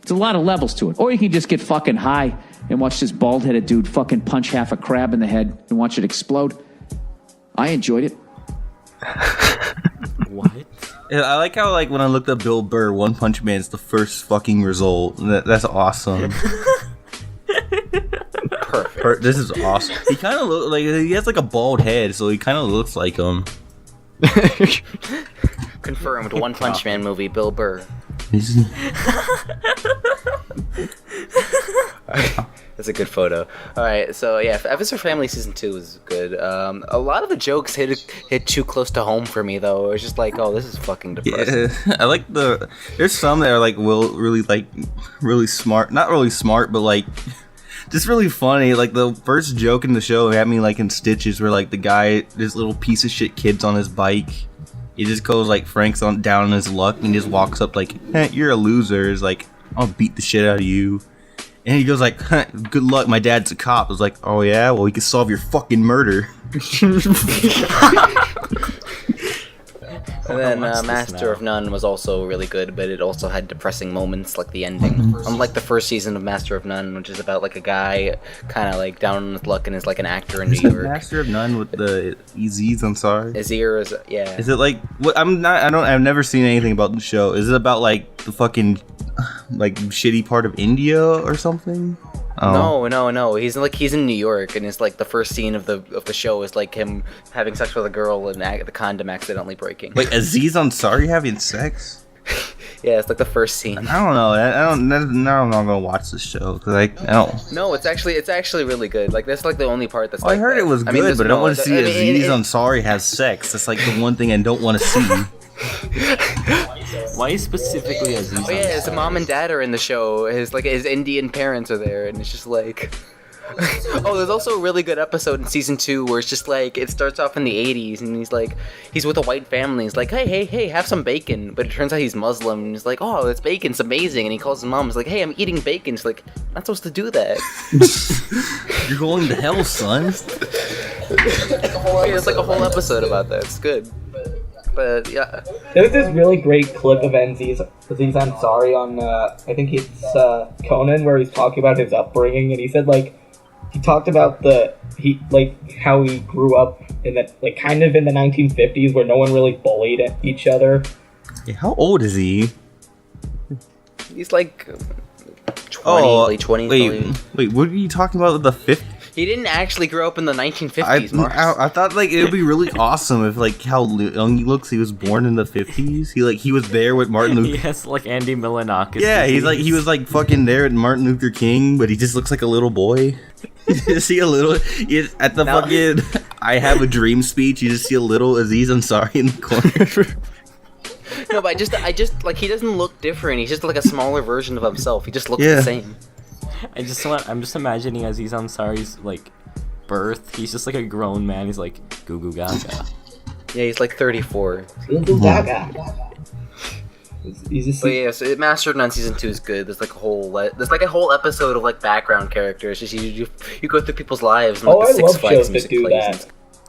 It's a lot of levels to it. Or you can just get fucking high and watch this bald-headed dude fucking punch half a crab in the head and watch it explode. I enjoyed it. What? Yeah, I like how like when I looked up Bill Burr, One Punch Man is the first fucking result. That's awesome. Perfect. This is awesome. He kind of look like he has like a bald head, so he kind of looks like him. Confirmed. One Punch Man movie. Bill Burr. That's a good photo. All right, so yeah, F is for Family season 2 is good. A lot of the jokes hit too close to home for me though. It was just like, oh, this is fucking depressing. Yeah, I like there's some that are like really smart, not really smart, but like just really funny. Like the first joke in the show had me like in stitches, where like the guy, this little piece of shit kid's on his bike. He just goes like Frank's down on his luck, and he just walks up like, you're a loser. He's like, I'll beat the shit out of you. And he goes like, good luck, my dad's a cop. I was like, oh yeah, well, he can solve your fucking murder. And then Master of None was also really good, but it also had depressing moments, like the ending. Unlike the first season of Master of None, which is about like a guy kind of like down on his luck and is like an actor in New York. Master of None with the Aziz Ansari. Azir is, yeah. Is it like what? I've never seen anything about the show. Is it about like the fucking like shitty part of India or something? Oh. No. He's in New York, and it's like the first scene of the show is like him having sex with a girl and the condom accidentally breaking. Like Aziz Ansari having sex? Yeah, it's like the first scene. I don't know. I'm not gonna watch this show because I don't. No, it's actually really good. Like that's like the only part that's. I heard it was good, but I don't want to see Aziz Ansari have sex. That's like the one thing I don't want to see. Why specifically Aziz? Oh yeah, his mom and dad are in the show. His Indian parents are there, and it's just like. Oh, there's also a really good episode in season 2 where it's just like it starts off in the 80s, and he's with a white family. He's like, hey, have some bacon. But it turns out he's Muslim, and he's like, oh, this bacon's amazing. And he calls his mom. He's like, hey, I'm eating bacon. She's like, I'm not supposed to do that. You're going to hell, son. It's like a whole episode about that. It's good. But yeah, there's this really great clip of Aziz Ansari on I think it's Conan, where he's talking about his upbringing, and he said like he talked about how he grew up in the like kind of in the 1950s where no one really bullied each other. Yeah, how old is he? He's like 20, late 20s. Wait, what are you talking about? The 50s? He didn't actually grow up in the 1950s, Mark. I thought like it would be really awesome if like how young he looks. He was born in the 50s. He was there with Martin Luther. Yes, like Andy Milonakis. Yeah, he was like fucking there with Martin Luther King, but he just looks like a little boy. You just see a little at the fucking "I Have a Dream" speech. You just see a little Aziz Ansari in the corner. No, but I just like he doesn't look different. He's just like a smaller version of himself. He just looks the same. I'm just imagining Aziz Ansari's like birth. He's just like a grown man. He's like goo goo gaga. Yeah, he's like 34. Goo goo gaga. But yeah, so Master of None season 2 is good. There's like a whole episode of like background characters. Just you go through people's lives. And, like, I love shows that do that.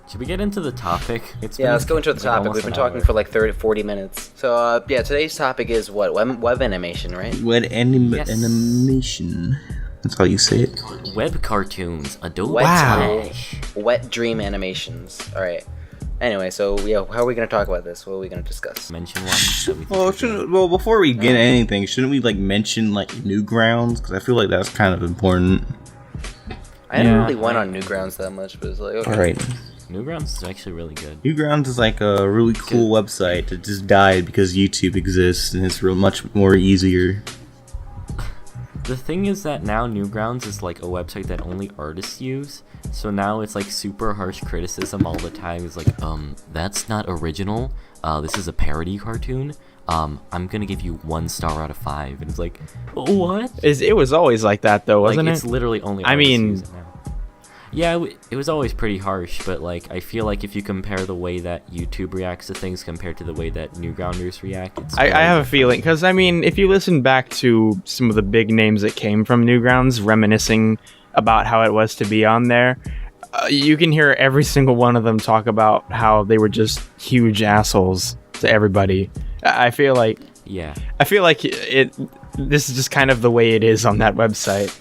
Should we get into the topic? Let's go into the topic. We've been talking for like 40 minutes. So today's topic is what? Web animation, right? Animation. That's how you say it. Web cartoons, adult Wet, trash. wet dream animations. All right. Anyway, so yeah, how are we gonna talk about this? What are we gonna discuss? Mention one. That we think Well, before we get anything, shouldn't we like mention like Newgrounds? Because I feel like that's kind of important. I didn't Yeah. really went on Newgrounds that much, but it's like okay. All right. Newgrounds is actually really good. Newgrounds is like a really cool website that just died because YouTube exists and it's real much more easier. The thing is that now Newgrounds is like a website that only artists use. So now it's like super harsh criticism all the time. It's like, that's not original. This is a parody cartoon. I'm gonna give you 1 star out of 5. And it's like, what? It was always like that though, wasn't like, it? It's literally only I artists mean- use it now. Yeah, it was always pretty harsh, but like I feel like if you compare the way that YouTube reacts to things compared to the way that Newgrounders react, it's I very have a different. feeling, because I mean, if you listen back to some of the big names that came from Newgrounds reminiscing about how it was to be on there, you can hear every single one of them talk about how they were just huge assholes to everybody. I feel like Yeah. this is just kind of the way it is on that website.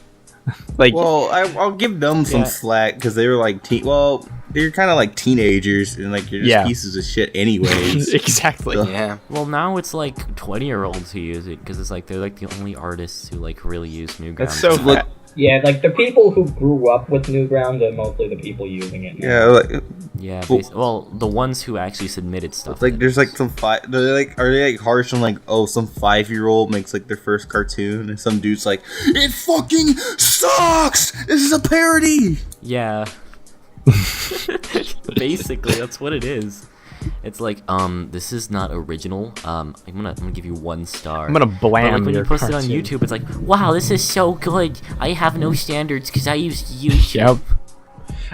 Like, Well, I'll give them some Yeah. slack because they were like they're kind of like teenagers and like you're just Yeah. pieces of shit anyways. exactly. So- Yeah. Well, now it's like 20-year-olds who use it because it's like they're like the only artists who like really use Newgrounds. That's so Look- Yeah, like the people who grew up with Newgrounds are mostly the people using it now. Yeah, like Yeah. Well- Well, the ones who actually submitted stuff. it's like there's like some are they like harsh on like some 5-year-old makes like their first cartoon and some dude's like it fucking sucks. This is a parody. Yeah. Basically, that's what it is. It's like, this is not original. I'm gonna give you 1 star. I'm gonna But blam like when your you post it on cartoon. YouTube, it's like, wow, this is so good. I have no standards because I use YouTube. Yep.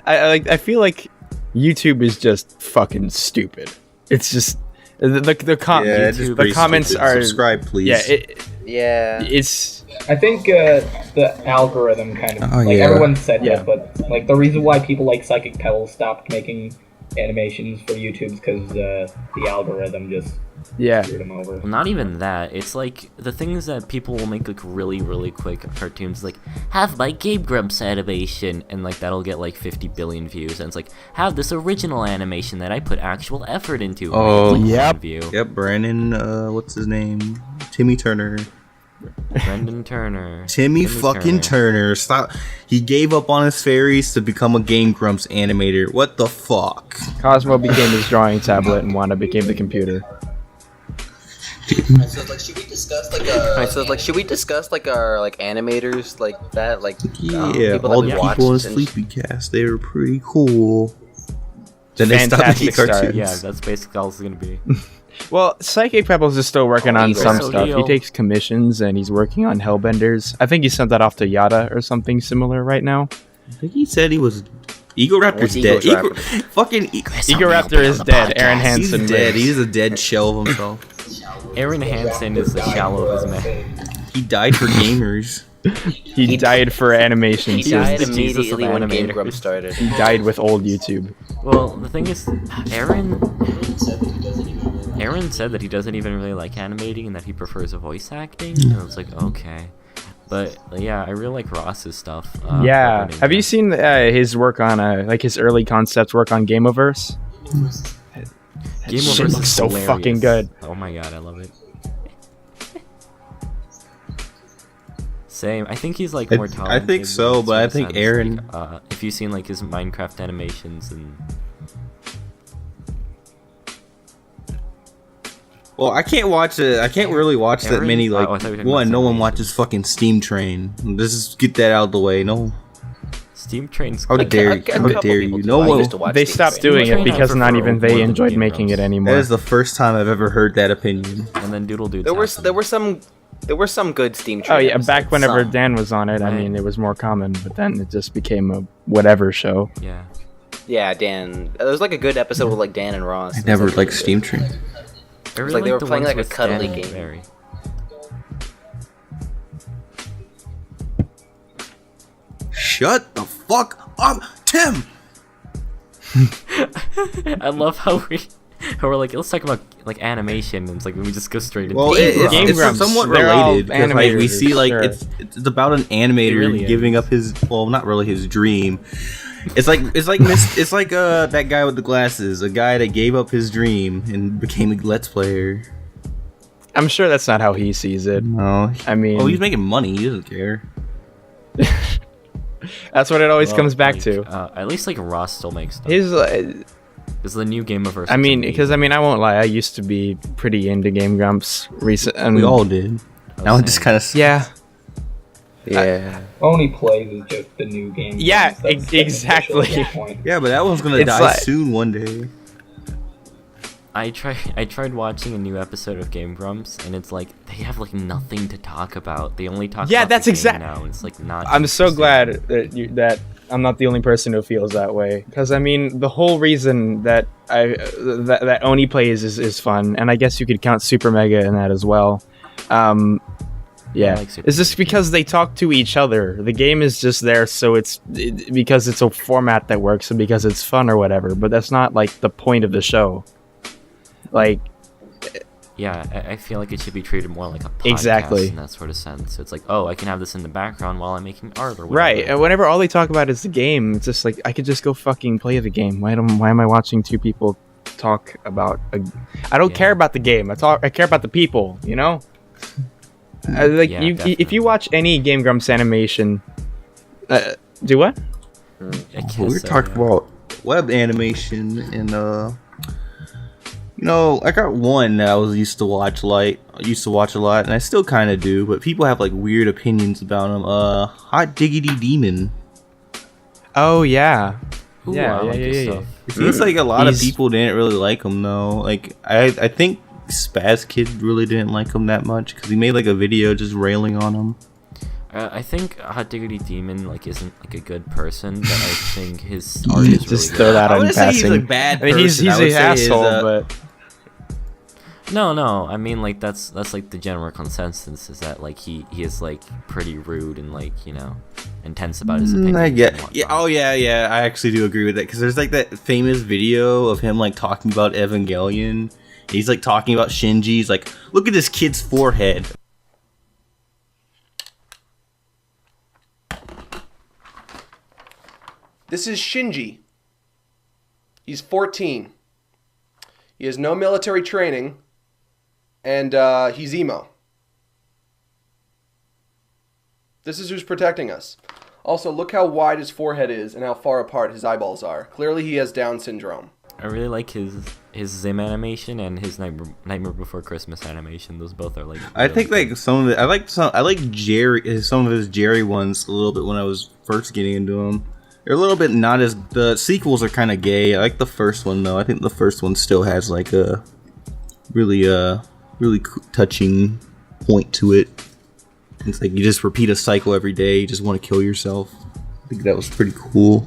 I feel like YouTube is just fucking stupid. It's just the comments stupid. are Subscribe, please. yeah. Yeah. It's I think the algorithm kind of Oh, like yeah. everyone said Yeah. that, but like the reason why people like Psychic Pebbles stopped making animations for YouTube is because the algorithm just yeah. screwed them over. Well, not even that. It's like the things that people will make like really, really quick cartoons, like have my Game Grumps animation, and like that'll get like 50 billion views. And it's like have this original animation that I put actual effort into. and Oh, it's, like, yep. 1 view. Yep, Brandon. What's his name? Timmy Turner. Brendan Turner. Timmy fucking Turner. Stop. He gave up on his fairies to become a Game Grumps animator. What the fuck? Cosmo became his drawing tablet, and Wanda became the computer. So like, should we discuss like Alright, so like, should we discuss like our like animators like that, like Yeah, people all that the we watched people in and- Sleepy Cast, they were pretty cool. Then they stopped Fantastic making start. cartoons. Yeah, that's basically all it's gonna be. Well, Psychic Pebbles is still working on Eagle. some So stuff. He deal. takes commissions, and he's working on Hellbenders. I think he sent that off to Yada or something similar right now. I think he said he was. Eagle Raptor's What's dead. Eagle Fucking. Ego Raptor is dead. Aaron He's Hansen dead. lives. He's a dead shell of himself. Aaron Hansen is the shallow of his man. He died for gamers. He died for animation. He He was died the Jesus of immediately when Game animators. Grumps started. He died with old YouTube. Well, the thing is, Aaron said that he doesn't even really like animating and that he prefers voice acting. And I was like, okay. But yeah, I really like Ross's stuff. Yeah. opening Have you up. seen his work on like his early concept work on Gameoverse? Game shit Over looks so fucking good. Oh my god, I love it. Same. I think he's like more I talented. think so, than but I Swiss think Sense. Aaron- Like, if you've seen like his Minecraft animations and Well, I can't watch it. I can't really watch that Aaron? many. Like Oh, I thought you were talking one, about no one animations. watches fucking Steam Train. Let's just get that out of the way. No, Steam Train's how good. dare A you? couple How dare people you? do. No I one. used to watch They Steam stopped Train. doing Train it I because not prefer even more they than enjoyed Game making it Grumps. anymore. That is the first time I've ever heard that opinion. And then Doodle Dude's There were happening. some good Steam Oh Train yeah, back episodes. whenever Some. Dan was on it, I Right. mean, it was more common, but then it just became a whatever show. Yeah. Yeah, Dan. There was like a good episode with like Dan and Ross. I It was, never like, liked really Steam good. Train. I really like they were the playing ones like a with cuddly Dan and game. Barry. Shut the fuck up, Tim. I love how we're like, let's talk about like animation, and it's like we just go straight into Well, Game it's Grumps, somewhat they're all related because like we animators, see like sure. it's about an animator really giving is. up his not really his dream. It's like that guy with the glasses, a guy that gave up his dream and became a Let's Player. I'm sure that's not how he sees it. No, I mean, oh, he's making money. He doesn't care. that's what it always Well, comes back like, to. At least like Ross still makes stuff. His, It's the new Gameverse. I mean, because I won't lie, I used to be pretty into Game Grumps recent. And We all did. Now it just kind of yeah, Yeah. Only Plays is just the new game. Yeah, That's official exactly. at this point. yeah, but that one's gonna It's die like- soon one day. I tried watching a new episode of Game Grumps, and it's like they have like nothing to talk about. They only talk. Yeah, about that's the game exact- now. And it's like not. I'm so interesting. glad that I'm not the only person who feels that way. Because I mean, the whole reason that that Oni Plays is fun, and I guess you could count Super Mega in that as well. Yeah, like Super it's just because they talk to each other. The game is just there, so because it's a format that works and because it's fun or whatever. But that's not like the point of the show. Like, Yeah, I feel like it should be treated more like a podcast Exactly. in that sort of sense. It's like, oh, I can have this in the background while I'm making art or whatever. right? And whenever all they talk about is the game, it's just like I could just go fucking play the game. Why am I watching two people talk about? I don't Yeah. care about the game. I care about the people. You know. Like Yeah, if you definitely. watch any Game Grumps animation, do what? I guess We were so, talking yeah. about web animation and I got one that I used to watch a lot, and I still kind of do, but people have like weird opinions about him. Hot Diggity Demon. Oh yeah. Ooh, Yeah, I like yeah, his yeah, stuff. It seems like a lot of He's- people didn't really like him though. Like I think Spaz Kid really didn't like him that much because he made like a video just railing on him. I think Hot Diggity Demon like isn't like a good person, but I think his art is Just really throw good. that I on wouldn't say he's passing. a bad I mean, he's person. I an would say asshole, his, but No, I mean like that's like the general consensus is that like he is like pretty rude and like intense about his opinions. I and get. whatnot. Yeah. Oh yeah. I actually do agree with that because there's like that famous video of him like talking about Evangelion. He's like talking about Shinji. He's like, look at this kid's forehead. This is Shinji. He's 14. He has no military training, and he's emo. This is who's protecting us. Also, look how wide his forehead is and how far apart his eyeballs are. Clearly, he has Down syndrome. I really like his Zim animation and his Nightmare Before Christmas animation. Those both are like. I really think good. like some of it. I like Jerry. Some of his Jerry ones a little bit when I was first getting into them. They're a little bit not as the sequels are kind of gay. I like the first one though. I think the first one still has like a really touching point to it. It's like you just repeat a cycle every day. You just want to kill yourself. I think that was pretty cool.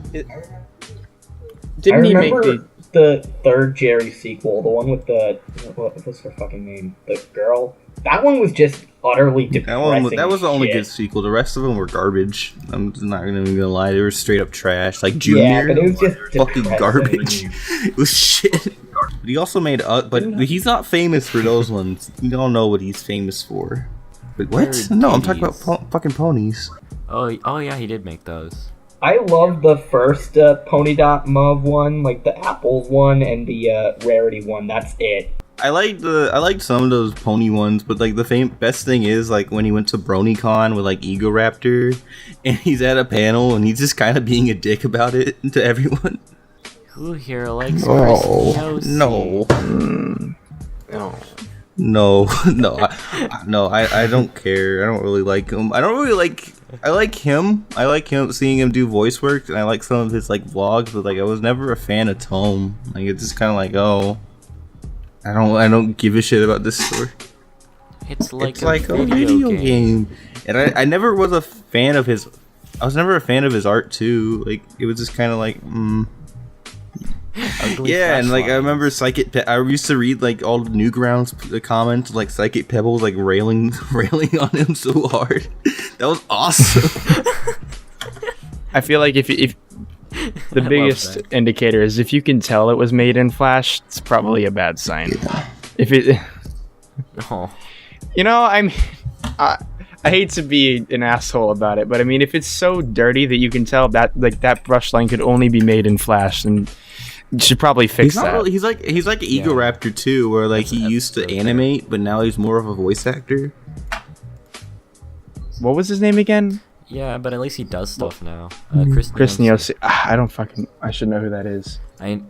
didn't I he make remember the third Jerry sequel, the one with the what was her fucking name? The girl. That one was just utterly depressing. That was the only shit. good sequel. The rest of them were garbage. I'm just not even gonna lie. They were straight up trash. Like Yeah, Junior, but it was just fucking depressing. garbage. It was shit. But he also made, but he's not famous for those ones. You don't know what he's famous for. Wait, what? They're No, I'm talking about ditties. fucking ponies. Oh yeah, he did make those. I love the first Pony.Mov one, like the apples one and the rarity one. That's it. I liked some of those pony ones, but like the best thing is like when he went to BronyCon with like Ego Raptor, and he's at a panel and he's just kind of being a dick about it to everyone. Who here likes Oh, Chris no. Yossi? No, I don't care. I don't really like him. I like him. I like him, seeing him do voice work, and I like some of his like vlogs, but like I was never a fan of Tome. Like it's just kind of like, oh, I don't give a shit about this story. It's like It's like a video game. And I never was a fan of his. I was never a fan of his art too. Like it was just kind of like, Ugly yeah. And like I flashlights. remember I used to read like all the Newgrounds the comments like Psychic Pebbles like railing on him so hard. That was awesome. I feel like if the love biggest that. indicator is if you can tell it was made in Flash, it's probably a bad sign. If it, Oh, you know, I hate to be an asshole about it, but I mean, if it's so dirty that you can tell that like that brush line could only be made in Flash, then you should probably fix He's not that. really, he's like Ego Raptor too, where like he used to animate, but now he's more of a voice actor. What was his name again? yeah, but at least he does stuff now. Chris Neos. I should know who that is.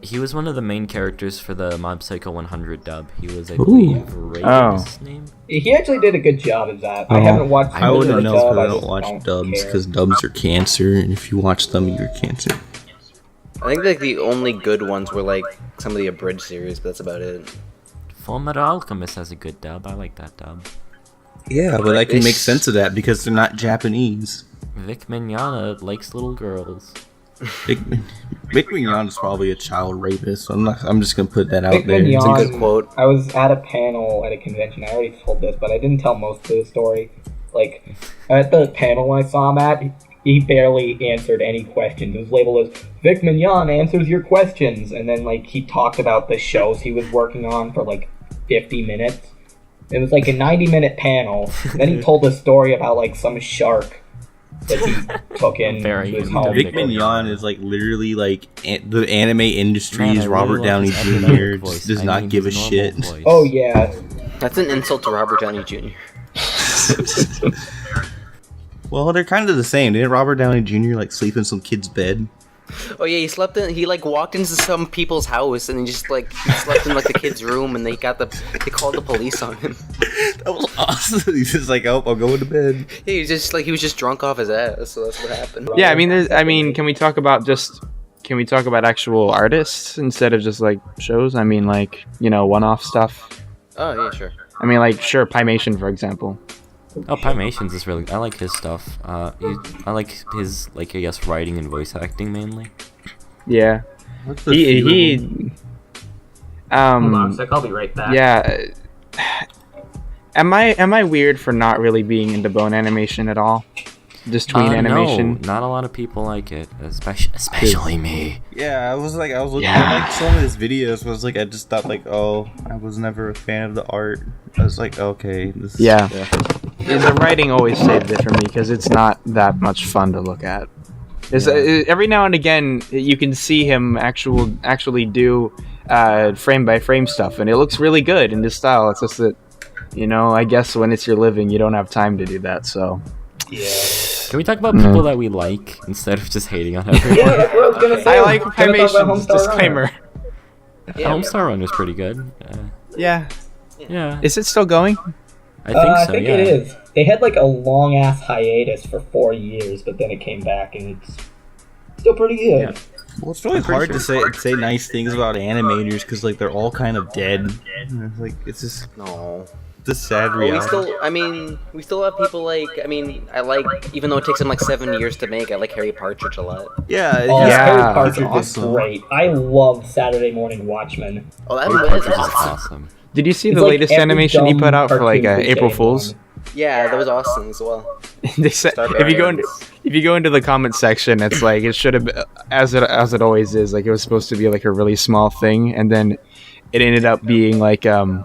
He was one of the main characters for the Mob Psycho 100 dub. He was, I believe, Ray was his name. He actually did a good job of that. I haven't watched. I wouldn't know dub, because I just don't watch dubs care. because dubs are cancer, and if you watch them, you're cancer. I think like the only good ones were like some of the abridged series, but that's about it. Full Metal Alchemist has a good dub. I like that dub. Yeah, but I can make sense of that because they're not Japanese. Vic Mignogna likes little girls. Vic Mignon is probably a child rapist. So I'm just gonna put that out Vic there. It's a Mignon- good quote. I was at a panel at a convention. I already told this, but I didn't tell most of the story. Like at the panel I saw him at, he barely answered any questions. His label was Vic Mignon answers your questions, and then like he talked about the shows he was working on for like 50 minutes. It was like a 90-minute panel. Then he told a story about like some shark that he took in Very his good. home. Vic Mignon is like literally like the anime industry's Man, I really Robert love Downey his episodic Jr. voice. does I not mean, give a his normal shit. voice. Oh yeah, That's an insult to Robert Downey Jr. Well, they're kind of the same. Didn't Robert Downey Jr. like sleep in some kid's bed? Oh yeah, he slept in. He like walked into some people's house and he just like he slept in like the kid's room, and they called the police on him. That was awesome. He's just like, oh, I'm going to bed. Yeah, he was just drunk off his ass, so that's what happened. Yeah, I mean, can we talk about actual artists instead of just like shows? I mean, like, you know, one-off stuff. Oh yeah, sure. I mean, like, sure, Pymation, for example. Oh, Pymations is really. I like his stuff. I like his, like, I guess, writing and voice acting mainly. Yeah. What's the He hold on a sec, I'll be right back. yeah. Am I weird for not really being into bone animation at all? Just tween animation? No, not a lot of people like it, especially me. Yeah, I was looking at like some of his videos. I just thought like, oh, I was never a fan of the art. I was like, okay, this is, Yeah. The writing always saved it for me because it's not that much fun to look at. Every now and again, you can see him actually do frame by frame stuff, and it looks really good in his style. It's just that, you know, I guess when it's your living, you don't have time to do that. So Yeah. Can we talk about people that we like instead of just hating on everyone? Yeah, that's what I was gonna say. I like We're gonna talk about Pymation's Homestar Runner. disclaimer. Yeah, Homestar Runner's pretty good. Yeah. Yeah, Is it still going? I think so. I think yeah. it is. They had like a long ass hiatus for 4 years, but then it came back and it's still pretty good. Yeah. Well, it's really hard to say nice things about animators because like they're all kind of dead. And it's like it's just No. the sad But reality. we still have people like. I like, even though it takes them like 7 years to make. I like Harry Partridge a lot. Yeah, Oh, Yeah, Harry that's Partridge awesome. is great. I love Saturday Morning Watchmen. Oh, Harry that's Partridge is awesome. awesome. Did you see It's the like latest every animation he dumb put out for like cartoon cliche April in Fools? one. Yeah, that was awesome as well. They said Starberry if you go into the comment section, it's like it should have been, as it always is. Like it was supposed to be like a really small thing, and then it ended up being like the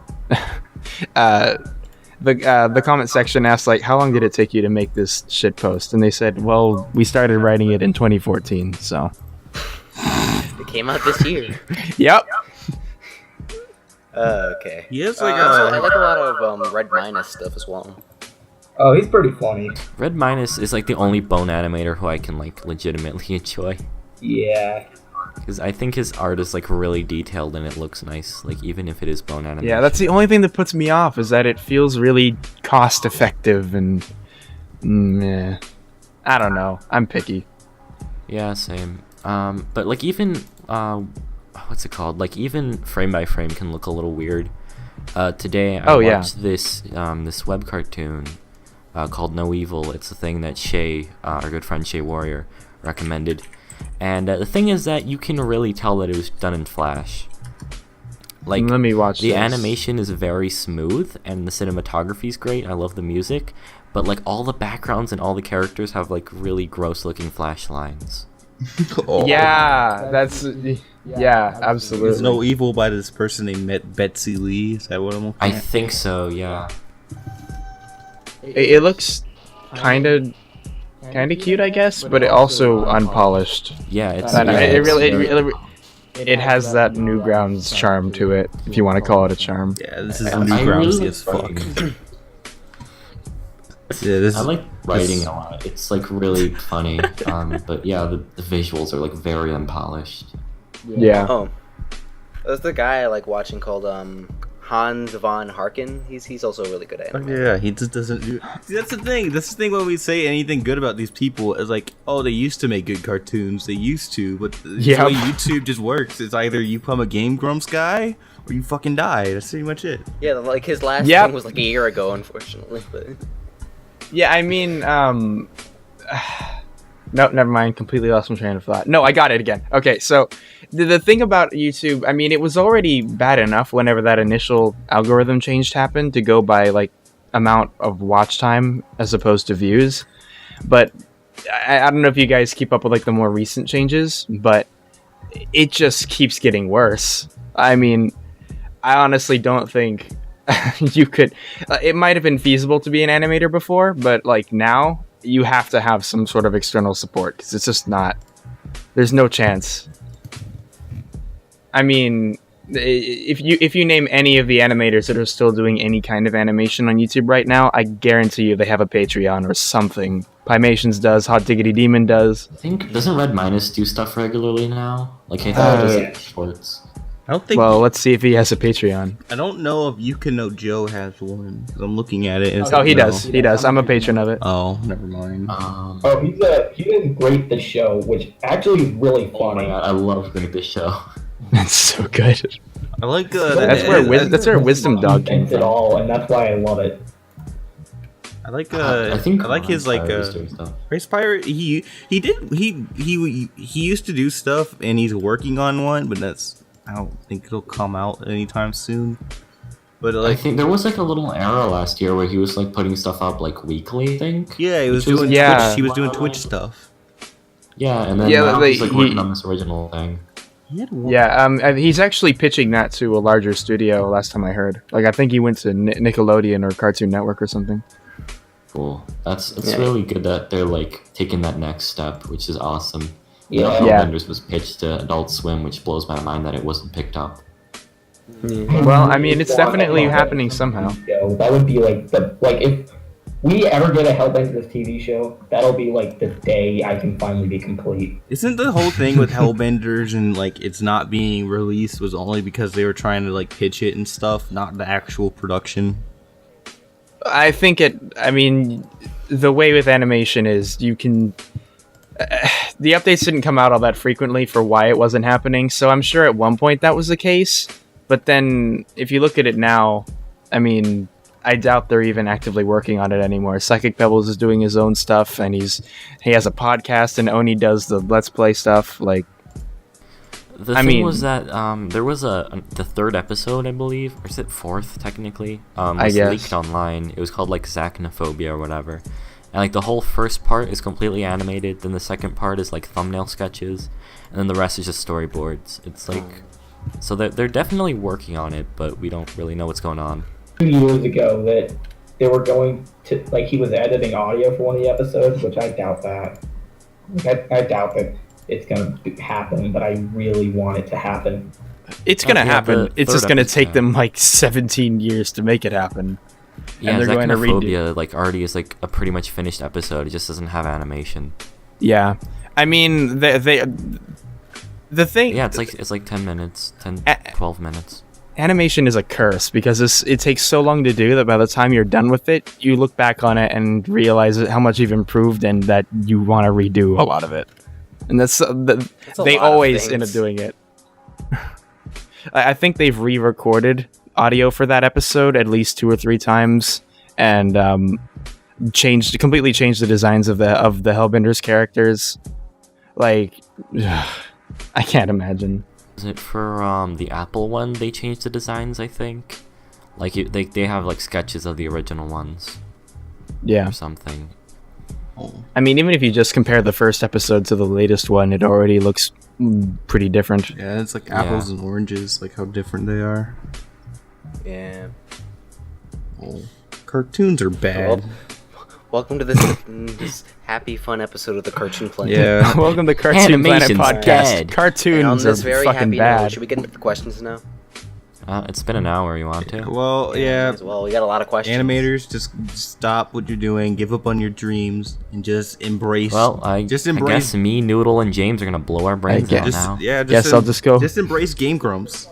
comment section asked like, how long did it take you to make this shit post? And they said, well, we started writing it in 2014. So It came out this year. yep. Okay. He has like I like a lot of Red Minus stuff as well. Oh, he's pretty funny. Red Minus is like the only bone animator who I can like legitimately enjoy. Yeah. Because I think his art is like really detailed and it looks nice, like even if it is bone animation. Yeah, that's the only thing that puts me off is that it feels really cost effective and I don't know. I'm picky. Yeah, same. But like even what's it called? Like even frame by frame can look a little weird. Today I watched this web cartoon called No Evil. It's a thing that Shay, our good friend Shay Warrior, recommended. And the thing is that you can really tell that it was done in Flash. Like, Let me watch the this. animation is very smooth and the cinematography is great. I love the music, but like all the backgrounds and all the characters have like really gross looking Flash lines. oh. Yeah, that's Yeah, absolutely. There's no evil by this person named Betsy Lee. Is that what I'm looking I at? think so. Yeah. It looks kind of cute, I guess, but it also unpolished. Yeah, it's. But yeah, it it's really, very- it has that Newgrounds charm to it, if you want to call it a charm. Yeah, this is I Newgroundsy really as fuck. like Yeah, this I is, like writing a lot. It's like really funny. But yeah, the visuals are like very unpolished. Yeah. Oh, there's the guy I like watching called Hans von Harken. He's also really good at Oh, anime. yeah, he just doesn't do. See, that's the thing. That's the thing when we say anything good about these people is like, oh, they used to make good cartoons. They used to, but the Yep. way YouTube just works is either you become a Game Grumps guy or you fucking die. That's pretty much it. Yeah, like his last Yep. thing was like a year ago, unfortunately. But Yeah, I mean, no, never mind. Completely lost my train of thought. No, I got it again. Okay, so the thing about YouTube, I mean, it was already bad enough whenever that initial algorithm change happened to go by like amount of watch time as opposed to views. But I don't know if you guys keep up with like the more recent changes, but it just keeps getting worse. I mean, I honestly don't think you could. It might have been feasible to be an animator before, but like now, you have to have some sort of external support because it's just not. There's no chance. I mean, if you name any of the animators that are still doing any kind of animation on YouTube right now, I guarantee you they have a Patreon or something. Pymations does, Hot Diggity Demon does. I think doesn't Red Minus do stuff regularly now? Like I thought it was like shorts. I don't think. Well, let's see if he has a Patreon. I don't know if You Can Know Joe has one. 'Cause I'm looking at it. And it's Oh, like, he no. does. He does. I'm a patron of it. Oh, never mind. Oh, he is great the show, which actually is really Oh my funny. god, I love Great This Show. That's so good. I like. That's where Wisdom Dog came It from. all, and that's why I love it. I like. I think I like his like. Pirate is doing stuff. Race Pirate. He used to do stuff, and he's working on one, but that's. I don't think it'll come out anytime soon. But I like, think there was like a little era last year where he was like putting stuff up like weekly. I think. yeah, he was Which was- doing. Yeah. Twitch, he was doing Twitch stuff. Yeah, and then Yeah, now he's like, like working he- on this original thing. He had one- Yeah, he's actually pitching that to a larger studio. Last time I heard, like I think he went to Nickelodeon or Cartoon Network or something. Cool. It's really good that they're like taking that next step, which is awesome. Yeah. Yeah. Hellbenders was pitched to Adult Swim, which blows my mind that it wasn't picked up. Well, I mean, it's definitely happening somehow. Yo, that would be like if we ever get a Hellbenders TV show, that'll be like the day I can finally be complete. Isn't the whole thing with Hellbenders and like it's not being released was only because they were trying to like pitch it and stuff, not the actual production? I think I mean, the way with animation is you can. The updates didn't come out all that frequently for why it wasn't happening, so I'm sure at one point that was the case. But then, if you look at it now, I mean, I doubt they're even actively working on it anymore. Psychic Pebbles is doing his own stuff, and he has a podcast, and Oni does the Let's Play stuff. Like, The I thing mean- was that there was the third episode, I believe, or is it fourth technically? I Was guess. leaked online. It was called like Zacnophobia or whatever, and like the whole first part is completely animated. Then the second part is like thumbnail sketches, and then the rest is just storyboards. It's like, so they're definitely working on it, but we don't really know what's going on. 2 years ago that they were going to like he was editing audio for one of the episodes, which I doubt that. Like, I doubt that it's gonna happen, but I really want it to happen. it's gonna yeah, happen. the It's just third gonna episode. take them like 17 years to make it happen. Yeah, they're going to redo- Zacnophobia like already is like a pretty much finished episode. It just doesn't have animation. Yeah, I mean, the thing. Yeah, it's like 10 minutes, 10, A- 12 minutes. Animation is a curse because it takes so long to do that by the time you're done with it, you look back on it and realize how much you've improved and that you want to redo a lot of it. And that's a they lot of always end up things. doing it. I think they've re-recorded audio for that episode at least 2 or 3 times and completely changed the designs of the Hellbenders characters. Like, I can't imagine. Is it for the Apple one? They changed the designs, I think. Like they have like sketches of the original ones Yeah. or something. I mean, even if you just compare the first episode to the latest one, it already looks pretty different. Yeah, it's like apples and oranges, like how different they are. Yeah. Oh, cartoons are bad. Welcome to this happy, fun episode of the Cartoon Planet. Yeah. Welcome to Cartoon Planet Animation's Podcast. dead. And on Cartoons this are very fucking happy bad. note, should we get into the questions now? It's been an hour. You want to? Well, yeah. As well, we got a lot of questions. Animators, just stop what you're doing, give up on your dreams, and just embrace. Well, I just guess embrace. me, Noodle, and James are gonna blow our brains out now. Guess I'll just go. Just embrace Game Grumps.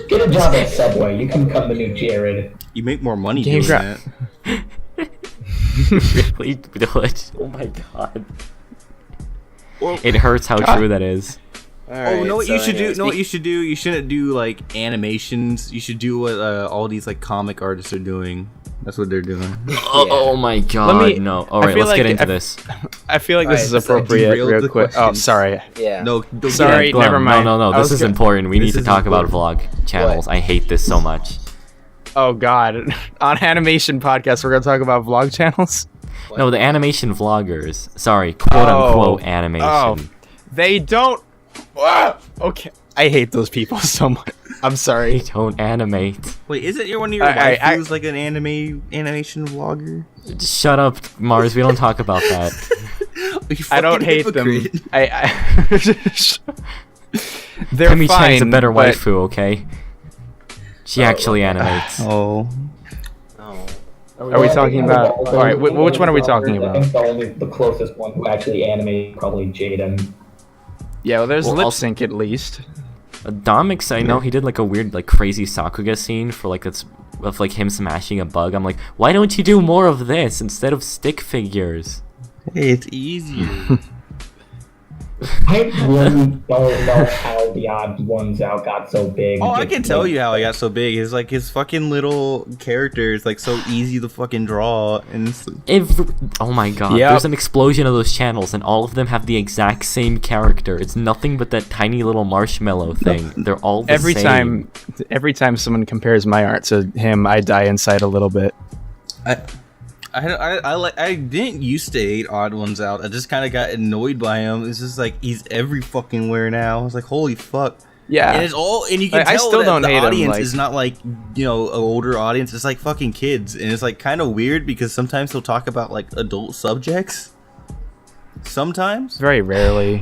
Get a job at Subway. You can become the new Jared. You make more money Game doing Grump. that. Really do it. Oh my god. Well, It hurts how true that is. oh, know what you should do? Know what you should do? You shouldn't do like animations. You should do what all these like comic artists are doing. That's what they're doing. Oh my god, no. Alright, let's get into this. I feel like this is Alright, so appropriate derailed real the quick. Oh, questions. sorry. Yeah. No, don't Sorry, get- Glem, never mind. No, I this was is gonna- important. We need This to is talk about important. vlog channels. I hate this so much. Oh god. On Animation Podcast, we're gonna talk about vlog channels? No, the animation vloggers. Sorry, quote unquote animation. Oh. They don't... Okay. I hate those people so much. I'm They sorry. don't animate. Wait, isn't your one of your I- waifus like an animation vlogger? Shut up, Mars. We don't talk about that. You I don't fucking hate them. hypocrite. They're Timmy fine, Chang's a better but- waifu, okay? She actually animates. Oh. Oh. Are we talking about... Alright, which one are we talking I about? think the closest one who actually animated probably Jaden. Yeah, well, there's Well, lip I'll- sync at least. Domix, I know he did like a weird, like crazy Sakuga scene for like it's of like him smashing a bug. I'm like, why don't you do more of this instead of stick figures? Hey, it's easier. I really don't know how the odd ones out got so big. Oh, I can tell you how he got so big. His like his fucking little character is like so easy to fucking draw, and it's, Oh my god, Yep. there's an explosion of those channels, and all of them have the exact same character. It's nothing but that tiny little marshmallow thing. They're all the same. Every time someone compares my art to him, I die inside a little bit. I didn't used to hate odd ones out. I just kind of got annoyed by him. It's just like he's every fucking where now. I was like, holy fuck. Yeah. And it's all, and you can I tell still that don't the hate him, audience like- is not like, you know, an older audience. It's like fucking kids, and it's like kind of weird because sometimes he'll talk about like adult subjects. Sometimes. Very rarely.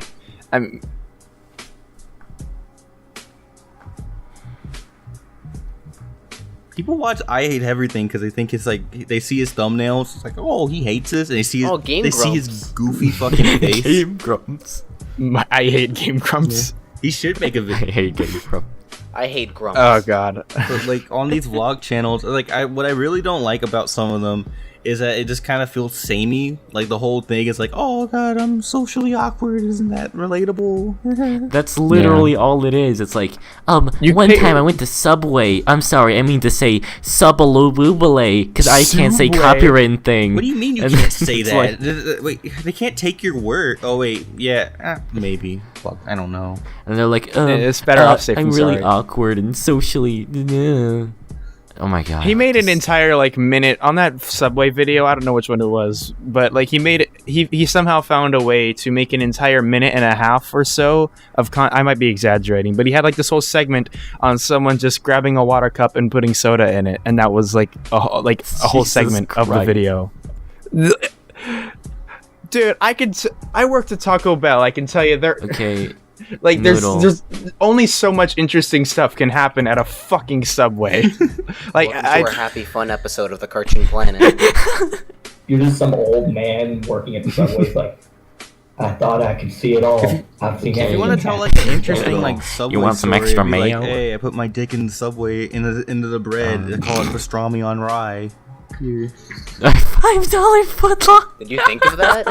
I'm... People watch I Hate Everything because they think it's like they see his thumbnails. It's like, oh, he hates this, and they see his, Game they see his goofy fucking face. Game Grumps. I hate Game Grumps. He should make a I video. hate Game Grumps. I hate grumps. Oh god. But like on these vlog channels, like what I really don't like about some of them is that it just kind of feels samey. Like the whole thing is like, oh god, I'm socially awkward. Isn't that relatable? That's literally all it is. It's like, You one pay- time I went to Subway. I'm sorry, I mean to say Subalububale, because I can't say Subway? copywritten thing. What do you mean you And can't say it's that? like- Wait, they can't take your word. Oh wait, yeah, maybe. Fuck, I don't know. And they're like, It's better off safe I'm than really sorry. awkward and socially. Oh my god. He made an This- entire like minute on that Subway video. I don't know which one it was, but like he made it. He somehow found a way to make an entire minute and a half or so of. I might be exaggerating, but he had like this whole segment on someone just grabbing a water cup and putting soda in it, and that was like a whole Jesus segment of the Christ. video. Dude, I worked at Taco Bell. I can tell you there. Okay. Like Noodle. there's only so much interesting stuff can happen at a fucking Subway. Like Welcome to our happy, fun episode of the Cartoon Planet. You're just some old man working at the subway. Like, I thought I could see it all. I've seen If you want to everything tell happen. like an interesting like subway want some story, extra it'd be like, mayo? hey, I put my dick in the subway into the bread. I call it pastrami on rye. Here. $5 footlong. Did you think of that?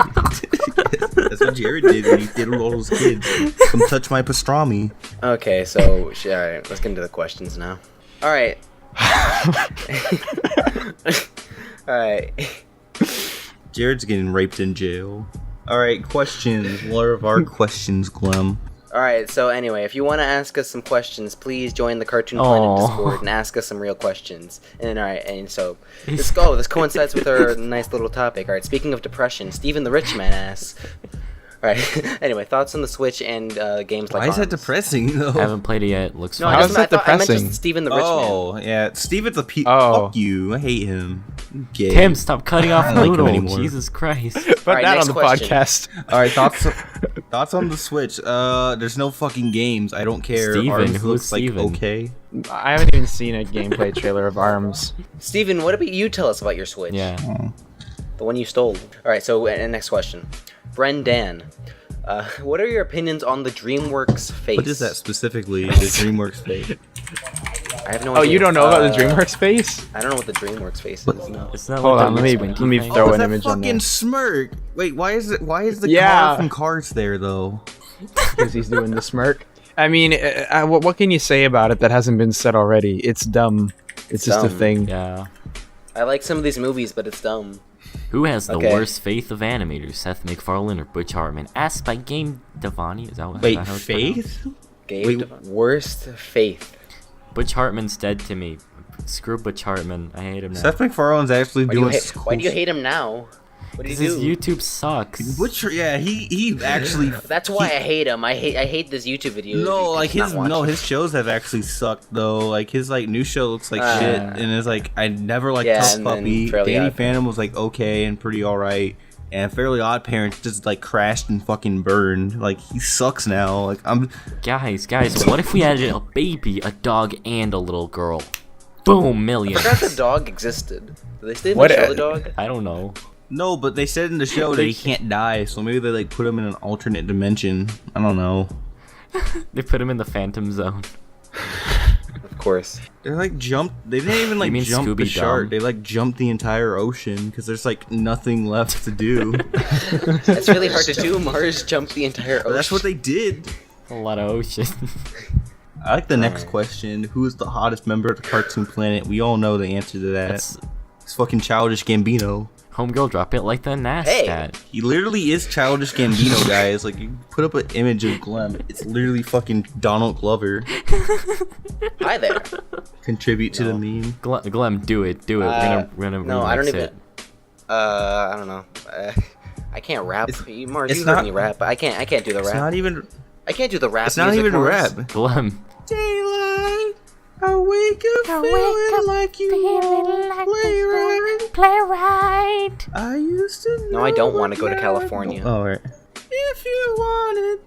That's what Jared did when he diddled all those kids. Come touch my pastrami. Okay, so alright, let's get into the questions now. Alright. Alright. Jared's getting raped in jail. Alright, questions. What are our questions, Glem? All right. So anyway, if you want to ask us some questions, please join the Cartoon Planet Discord and ask us some real questions. And all right, and so let's go. This coincides with our nice little topic. All right. Speaking of depression, Steven the Rich Man asks. All right. Anyway, thoughts on the Switch and games like. Why is that ARMS? depressing though? I haven't played it yet. Looks No, fun. I, How just, is that I meant depressing? just Steven the Rich Man. Oh, yeah. Steven's a Oh. fuck you. I hate him. Gay. Tim, stop cutting off I don't like him Noodle. anymore. Jesus Christ. Put Alright, that on next the question. podcast. All right, thoughts on the Switch. There's no fucking games. I don't care. Steven, ARMS who looks is like Steven? okay. I haven't even seen a gameplay trailer of ARMS. Steven, what about you? Tell us about your Switch. Yeah. The one you stole. All right. So next question, Brendan. What are your opinions on the DreamWorks face? What is that specifically? The DreamWorks face. I have no Oh, idea. you don't know about the DreamWorks face? I don't know what the DreamWorks face is. No. It's not Hold like on, that let me- squinty let me thing. throw Oh, an that image on fucking there. smirk. Wait, why is the Yeah. car from Cars there though? Because he's doing the smirk. I mean, what can you say about it that hasn't been said already? It's dumb. It's just a dumb. thing. Yeah. I like some of these movies, but it's dumb. Who has the Okay. worst faith of animators? Seth MacFarlane or Butch Hartman? Asked by Game Devani. Is that what? Wait, is that how it's pronounced? Faith? Gabe, worst faith. Butch Hartman's dead to me. Screw Butch Hartman. I hate him now. Seth MacFarlane's actually Why do, you doing. why do you hate him now? What did Because he his do? YouTube sucks. Butcher, yeah, he actually. That's why I hate him. I hate this YouTube video. No, You like cannot his watch it. his shows have actually sucked though. Like his new show looks like shit, and it's like I never liked Yeah, Tough and then Puppy. Fairly Danny Odd Phantom was like okay and pretty alright, and Fairly Odd Parents just like crashed and fucking burned. Like he sucks now. Like I'm. Guys, what if we added a baby, a dog, and a little girl? Boom, I millions. forgot the dog existed. Do they still What show a- the dog? I don't know. No, but they said in the show that he can't die, so maybe they like put him in an alternate dimension. I don't know. They put him in the Phantom Zone. Of course. They're like jumped. They didn't even like mean jump the Scooby-Dum? shark. They like jumped the entire ocean because there's like nothing left to do. It's really hard to do. Mars jumped the entire ocean. That's what they did. A lot of ocean. I like the next question. Who is the hottest member of the Cartoon Planet? We all know the answer to that. That's It's fucking Childish Gambino. Homegirl, drop it like the NAS Hey. stat. He literally is Childish Gambino, guys. Like, you put up an image of Glem. It's literally fucking Donald Glover. Hi there. Contribute to the meme. Glem, do it. We're gonna no, remix I don't even. it. I don't know. I can't rap. Mars, it's you heard not- me rap, but I can't do the It's rap. not even. I can't do the rap. It's not music, even a Mars. rap. Glem, Daylight. I wake up feeling like you won't play right. I used to. No, I don't want to go to know California. Oh, right. If you wanted.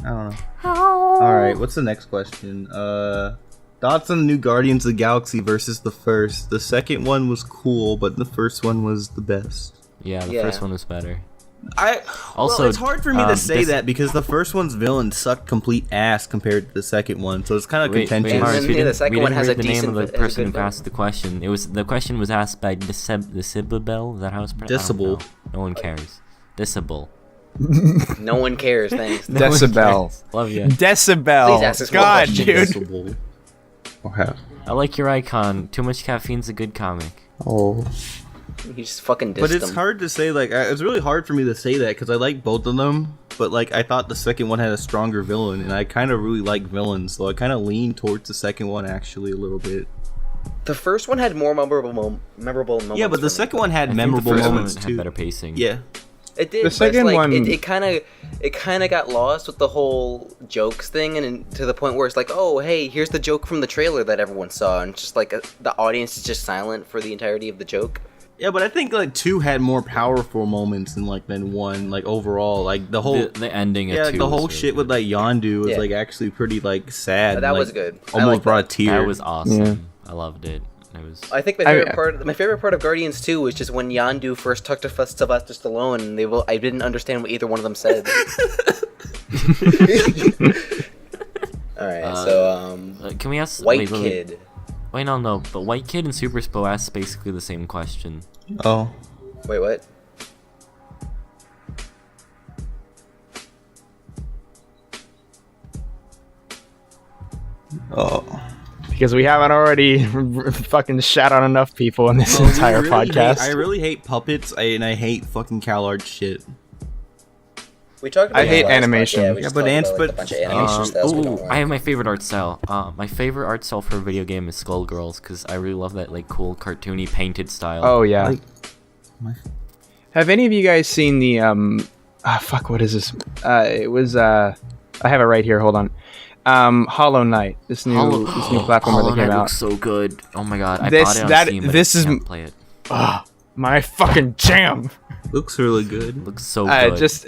I don't know. All right. What's the next question? Thoughts on the new Guardians of the Galaxy versus the first. The second one was cool, but the first one was the best. yeah, the Yeah. first one was better. Also, it's hard for me to say this- that because the first one's villain sucked complete ass compared to the second one, so it's kind of Wait, contentious. Mars, And we then, yeah, didn't, the second we one didn't has read a the name decent- of the has a person good who asked the question. The question was asked by Decibel. Is that how it's pronounced? I don't Decibel. know. No one cares. Decibel. No one cares. Thanks. No one Decibel. cares. Love you. Decibel. Please ask us more God, questions. dude. Decibel. Or half. I like your icon. Too Much Caffeine's a good comic. Oh. You just fucking dissed But it's them. hard to say, like, it's really hard for me to say that because I like both of them, but, like, I thought the second one had a stronger villain, and I kind of really like villains, so I kind of lean towards the second one, actually, a little bit. The first one had more memorable moments. Yeah, but the for me. second one I had think memorable the first moments, one too. had better pacing. Yeah. It did. The but it's second like, one- it kind of got lost with the whole jokes thing, and to the point where it's like, oh, hey, here's the joke from the trailer that everyone saw, and it's just like the audience is just silent for the entirety of the joke. Yeah, but I think, like, 2 had more powerful moments than 1, like, overall. Like, the whole... The ending of yeah, like, 2 the was whole really shit with, good. like, Yondu was, Yeah. like, actually pretty, like, sad. That and, was like, good. I Almost like brought a that. tear. That was awesome. Yeah. I loved it. It was. I think my favorite part of Guardians 2 was just when Yondu first talked to Sylvester Stallone, and I didn't understand what either one of them said. All right, so Can we ask White wait, Kid. Wait, no. But White Kid and Super Spo asked basically the same question. Oh. Wait, what? Oh. Because we haven't already fucking shat on enough people in this Oh, we entire podcast. I really hate puppets, and I hate fucking CalArts shit. We talked about I hate this last animation. podcast. Yeah, we Yeah, just but talked ants- about, like, but- a bunch of animation styles we don't I like. have my favorite art style. My favorite art style for a video game is Skullgirls because I really love that like cool cartoony painted style. Oh yeah. Like, Have any of you guys seen the fuck, what is this? It was I have it right here. Hold on. Hollow Knight. This new platform Hollow that came Knight out. looks so good. Oh my god, I This- bought it on that- Steam, but this I is- can't play it. My fucking jam. looks really good. Looks so good. Just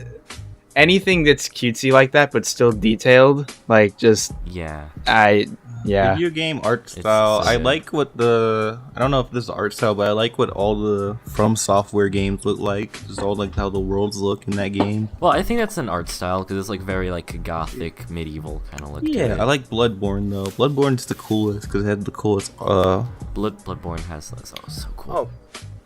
anything that's cutesy like that, but still detailed. Like just yeah. yeah. Video game art style. so I good. like what I don't know if this is art style, but I like what all the From Software games look like. Just all like how the worlds look in that game. Well, I think that's an art style because it's like very like gothic, medieval kind of look. to Yeah, it. I like Bloodborne though. Bloodborne's the coolest because it had the coolest. Bloodborne has that. So cool. Oh,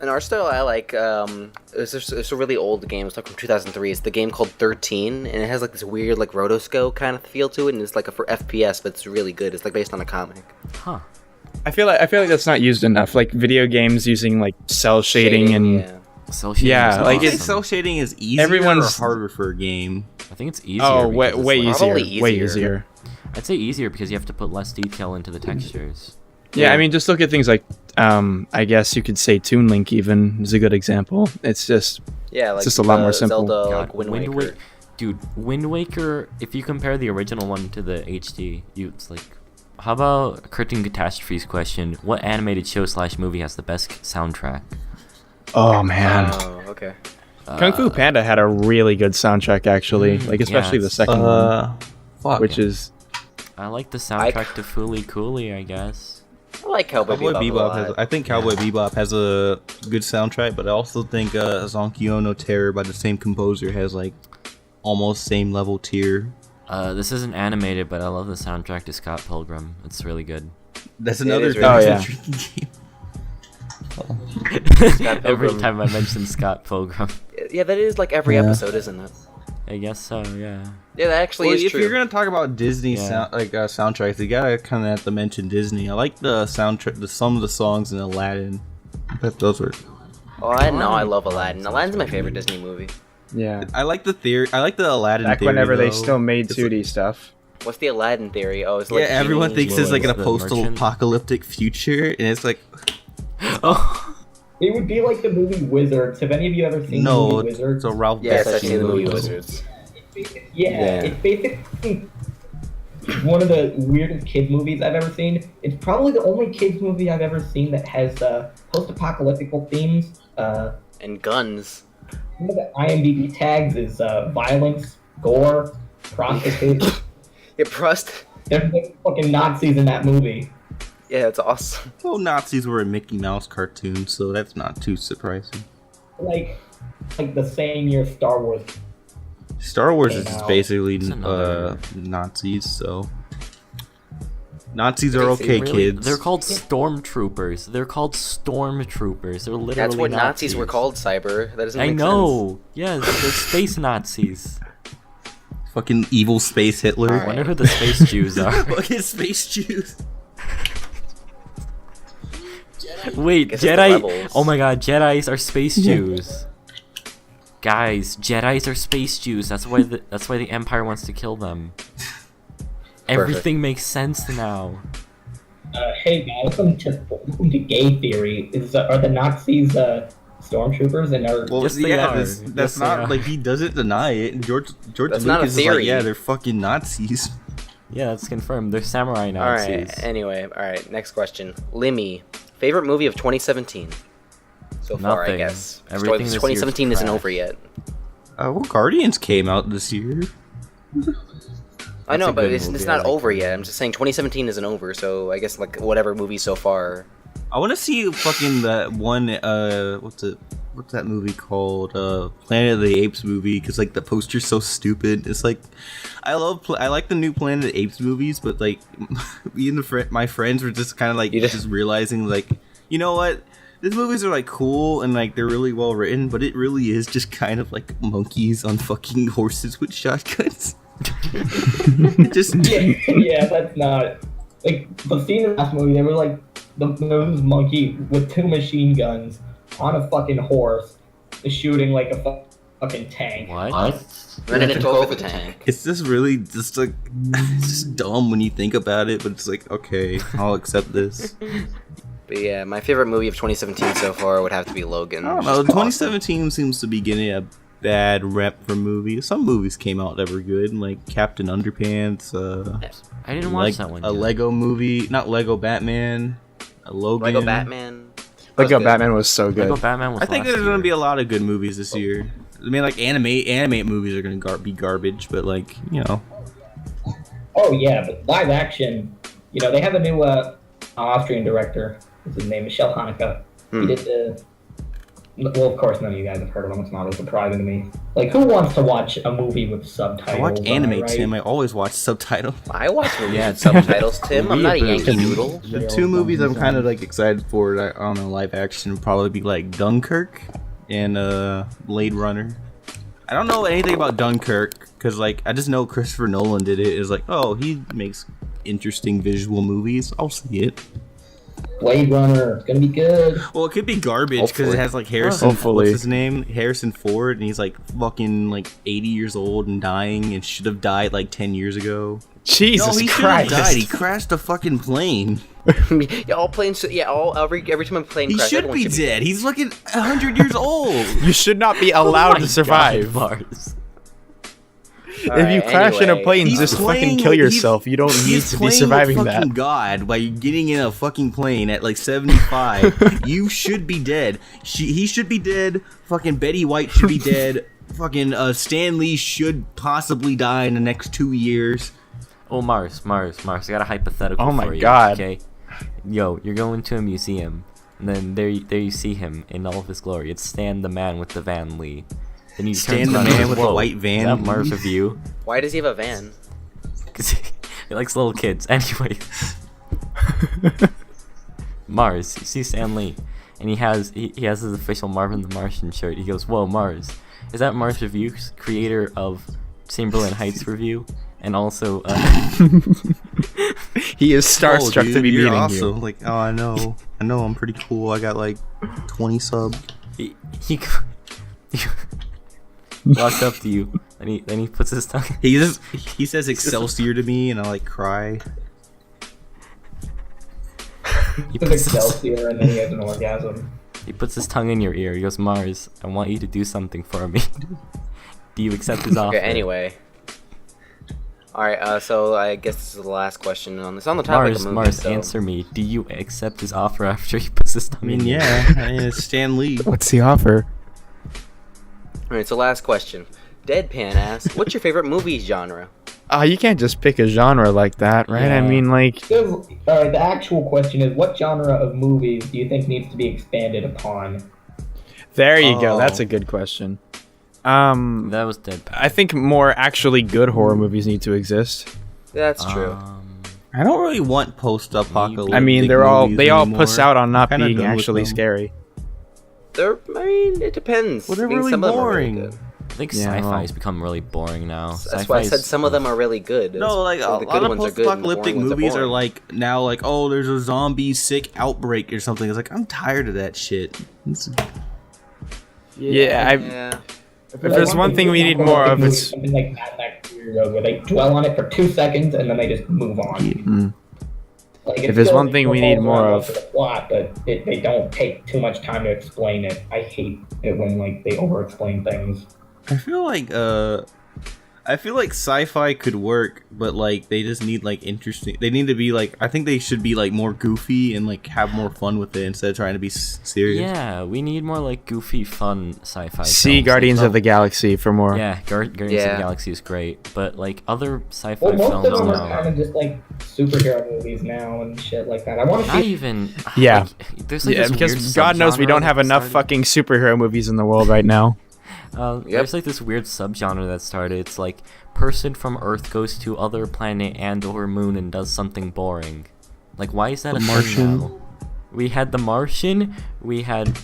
an art style I like. It's a really old game. It's like from 2003. It's the game called 13, and it has like this weird like rotoscope kind of feel to it, and it's like for FPS, but it's really good. It's like based on a comic. Huh. I feel like that's not used enough. Like video games using like cell shading and yeah. Cell shading Yeah, is like, I think awesome. cell shading is easier Everyone's- or harder for a game. I think it's easier. oh, because it's, way like- easier, Probably way easier. easier. I'd say easier because you have to put less detail into the textures. Yeah, I mean, just look at things like, I guess you could say Toon Link even is a good example. It's just, Yeah, like just a lot more simple. Zelda, God, like Wind Waker. Dude, Wind Waker. If you compare the original one to the HD, it's like, how about Cartoon Catastrophes question? What animated show / movie has the best soundtrack? oh man. Oh, okay. Kung Fu Panda had a really good soundtrack actually, like especially the it's- second one, Fuck. which is, I like the soundtrack to Fooly Cooley, I guess. I like Cowboy Cowboy Bebop. Bebop a has. lot. I think Cowboy Bebop has a good soundtrack, but I also think Zonkyo no Terror by the same composer has like almost same level tier. This isn't animated, but I love the soundtrack to Scott Pilgrim. It's really good. That's It another is thing. really good. Drinking game. Every Pilgrim. time I mention Scott Pilgrim. Yeah, that is like every Yeah. episode, isn't it? I guess so, yeah. Yeah, that actually Well, is if true. you're gonna talk about Disney Yeah. soundtracks, you gotta kind of have to mention Disney. I like the soundtrack, some of the songs in Aladdin. But those were. Oh, I know. I love Aladdin. Aladdin's my favorite Disney movie. yeah. I like the theory. I like the Aladdin. Back theory, whenever they though. still made It's 2D stuff. What's the Aladdin theory? Oh, it's Yeah, like everyone genie- thinks it's like in a The merchant. post-apocalyptic future, and it's like Oh, It would be like the movie Wizards. Have any of you ever seen the no, movie Wizards? it's a Ralph. Yes, I've Bakshi seen the movie movie. Wizards. Yeah, it's basically one of the weirdest kids movies I've ever seen. It's probably the only kids movie I've ever seen that has post-apocalyptic themes. And guns. One of the IMDb tags is violence, gore, prostitution. Yeah, Prust. There's like fucking Nazis in that movie. Yeah, it's awesome. Well, Nazis were a Mickey Mouse cartoon, so that's not too surprising. Like the same year Star Wars. Star Wars is Came just out. basically It's another- Nazis, so Nazis are okay, really? kids. They're called stormtroopers. They're called stormtroopers. They're literally That's what Nazis were called, Cyber. That doesn't I make know. Yes, they're space Nazis. Fucking evil space Hitler. I wonder who the space Jews are. Fucking space Jews. Wait, Guess it's the Jedi. rebels. Oh my god, Jedi's are space Jews. Guys, Jedi's are space Jews. That's why the Empire wants to kill them. Everything makes sense now. Hey guys, welcome to gay theory. Are the Nazis stormtroopers and are Well, Yes, they yeah, are. that's Yes, they not are. like he doesn't deny it. George That's not a Lucas is like, theory. yeah, they're fucking Nazis. Yeah, that's confirmed. They're samurai Nazis. Alright, anyway, alright, next question. Limmy, favorite movie of 2017? So far, I Nothing. guess. Everything this year's 2017 isn't trash. over yet. Well, Guardians came out this year. I know, That's a but good it's movie, I not like over that. yet. I'm just saying 2017 isn't over, so I guess like whatever movie so far. I want to see fucking that one. What's that movie called? Planet of the Apes movie. Because like the poster's so stupid. It's like I like the new Planet of the Apes movies, but like me and my friends were just kind of like just realizing like, you know what? These movies are like cool and like they're really well written, but it really is just kind of like monkeys on fucking horses with shotguns. It just yeah, that's not like the scene in that movie. They were like there was this monkey with 2 machine guns on a fucking horse, shooting like a fucking tank. What? Ran into a tank. It's just really just like it's just dumb when you think about it, but it's like okay, I'll accept this. But yeah, my favorite movie of 2017 so far would have to be Logan. I don't know. 2017 seems to be getting a bad rep for movies. Some movies came out that were good, like Captain Underpants. I didn't watch that one. A yet. Lego movie, not Lego Batman. A Logan. Lego Batman. Lego Batman was so good. Lego Batman was I think last there's gonna year. be a lot of good movies this year. I mean, like animate movies are gonna be garbage, but like you know. Oh yeah, but live action, you know, they have a new Austrian director. What's his name? Michel Haneke. He did the. Well, of course, none of you guys have heard of him. It's not really surprising to me. Like, who wants to watch a movie with subtitles? I watch anime, right? Tim. I always watch subtitles. I watch movies with subtitles, Tim. I'm not a Yankee Noodle. The two movies I'm kind of like excited for, I don't know, live action would probably be like Dunkirk and Blade Runner. I don't know anything about Dunkirk because like I just know Christopher Nolan did it. It's like, oh, he makes interesting visual movies. I'll see it. Blade Runner, it's gonna be good. Well, it could be garbage because Hopefully. it has like Harrison. Hopefully. What's his name? Harrison Ford, and he's like fucking like 80 years old and dying, and should have died like 10 years ago. Jesus No, he should have Christ! died. He crashed a fucking plane. Yeah, all planes. Yeah, every time a plane He crashes, should everyone be dead. He's fucking 100 years old. You should not be Oh allowed my to survive. God, Mars. If you Alright, crash in a anyway. plane, He's just playing fucking kill with- yourself. You don't need He's to be playing surviving with that. fucking God by getting in a fucking plane at like 75. You should be dead. He should be dead. Fucking Betty White should be dead. Fucking Stan Lee should possibly die in the next 2 years. Oh, Mars. I got a hypothetical Oh my for you. God. Okay. Yo, you're going to a museum, and then there you see him in all of his glory. It's Stan the man with the Van Lee. Then you Stan turn the around and man goes, with the "Whoa, white van." Is that Mars review? Why does he have a van? Because he likes little kids. Anyway. Mars, you see Stan Lee, and he has his official Marvin the Martian shirt. He goes, "Whoa, Mars. Is that Mars Review's creator of Chamberlain Heights Review?" And also, He is starstruck dude, to be you're meeting awesome. you. Like, oh, I know, I'm pretty cool. I got like 20 subs. he walks up to you, and he puts his tongue. He says Excelsior to me, and I like cry. He It's puts, his, Excelsior, and then he has an orgasm. he puts his tongue in your ear. He goes, "Mars, I want you to do something for me." Do you accept his offer? Okay, anyway. Alright, so I guess this is the last question on this. On the topic of movies, Mars, so- answer me. Do you accept his offer after he puts his tongue I mean, in your yeah, I mean, it's Stan Lee. What's the offer? Alright, so last question. Deadpan asks, what's your favorite movie genre? You can't just pick a genre like that, right? I Yeah. mean, like, Alright, the actual question is, what genre of movies do you think needs to be expanded upon? there you go. Oh. That's a good question. That was dead. I think more actually good horror movies need to exist. That's true. I don't really want post-apocalyptic. I mean, movies they all anymore. puss out on not Kinda being done with actually them. scary. It depends. Well, they're I mean, really some of them are boring. good. I think Yeah, sci-fi well. has become really boring now. That's why I said some of them are really good. No, like a Some of the lot good of ones are good and the post-apocalyptic boring ones movies are boring. like now like, oh, there's a zombie sick outbreak or something. It's like I'm tired of that shit. Yeah. If there's one thing we need more of, it's something like Mad Max Fury Road, where they dwell on it for 2 seconds and then they just move on. Like, If there's one thing we need more of- the plot, but they don't take too much time to explain it. I hate it when like they over-explain things. I feel like sci-fi could work, but like they just need like interesting. They need to be like, I think they should be like more goofy and like have more fun with it instead of trying to be serious. Yeah, we need more like goofy, fun sci-fi. see films. Guardians Like, of the Galaxy for more. Yeah, Guardians of Yeah. the Galaxy is great, but like other sci-fi Well, most films of them are now, kind of just like superhero movies now and shit like that. I want to not see. even. Yeah. like, there's like Yeah, this because weird God knows we subgenre don't have that enough started- fucking superhero movies in the world right now. There's like this weird subgenre that started. It's like person from Earth goes to other planet and or moon and does something boring. Like, why is that a thing now? We had The Martian. We had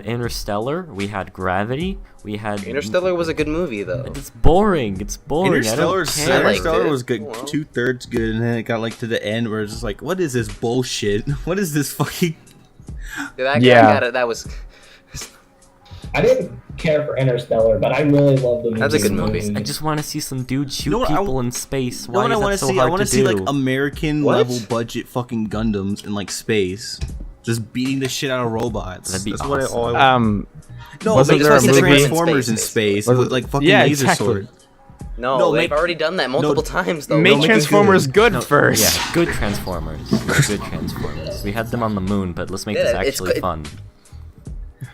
Interstellar. We had Gravity. We had Interstellar was a good movie though. It's boring. It's boring. Interstellar I liked it. was good, Well. 2/3 good, and then it got like to the end where it's just like, what is this bullshit? What is this fucking? That Yeah. that was. I didn't care for Interstellar, but I really love the movie. That's a good movie. I just want to see some dude shoot You know what I- people in space. You know Why what I is want that to so see? I hard want to to see like do? American What? level budget fucking Gundams in like space, just beating the shit out of robots. That'd be That's what I awesome. all I want. No, wasn't they there a just like movie- Transformers in space Was it- with like fucking Yeah, laser exactly. sword. No, No, they've make- already done that multiple times though. Make make it Transformers good No, first. Yeah, good Transformers. Good Transformers. We had them on the moon, but let's make Yeah, this it's actually good. fun.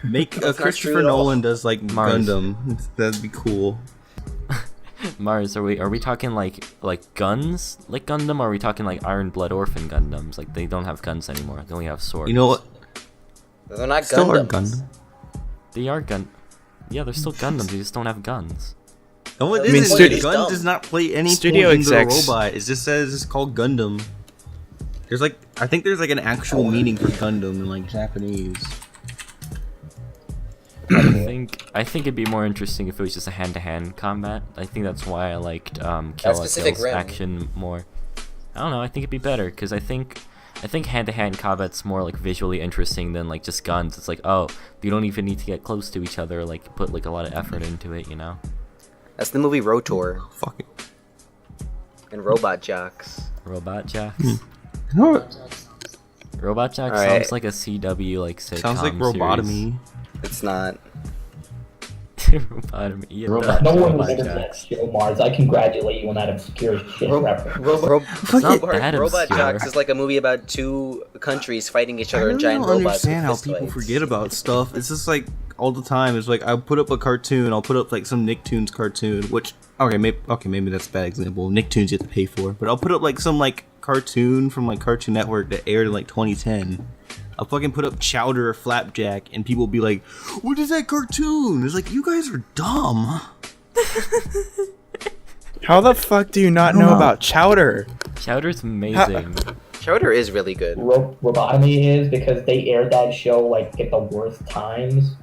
Make not true Christopher at all. Nolan does like Mars. Gundam. That'd be cool. Mars, are we talking like guns like Gundam, or are we talking like Iron Blood Orphan Gundams? Like they don't have guns anymore. They only have swords. You know what? They're not Still are Gundams. Gundam. They are gun. Yeah, they're still Gundams. They just don't have guns. No, it I mean, isn't. Studi- Gun dumb. does not play any Studio point into the execs- robot. It just says it's called Gundam. There's like, I think there's like an actual meaning for Gundam in like Japanese. I think it'd be more interesting if it was just a hand-to-hand combat. I think that's why I liked Kill la specific Kill's round. action more. I don't know. I think it'd be better because I think hand-to-hand combat's more like visually interesting than like just guns. It's like, oh, you don't even need to get close to each other. Like put like a lot of effort into it, you know? That's the movie Rotor Fuck it. and Robot Jocks. Robot Jacks. You know what? Robot Jacks Alright. sounds like a CW like sitcom. Sounds like Robotomy. It's not. Robotomy. Yeah, Robot. No one was Robot into that Jacks. show, Mars. I congratulate you on that obscure shit reference. It's not that Robot obscure. Jocks is like a movie about two countries fighting each I other in really giant don't robots. understand how with people fist forget fights. about stuff. It's just like all the time. It's like I'll put up a cartoon. I'll put up like some Nicktoons cartoon, which maybe that's a bad example. Nicktoons you have to pay for, but I'll put up like some like cartoon from like Cartoon Network that aired in like 2010. I'll fucking put up Chowder or Flapjack, and people will be like, "What is that cartoon?" It's like, you guys are dumb. How the fuck do you not know about Chowder? Chowder's amazing. Chowder is really good. Robotomy is because they aired that show like at the worst times.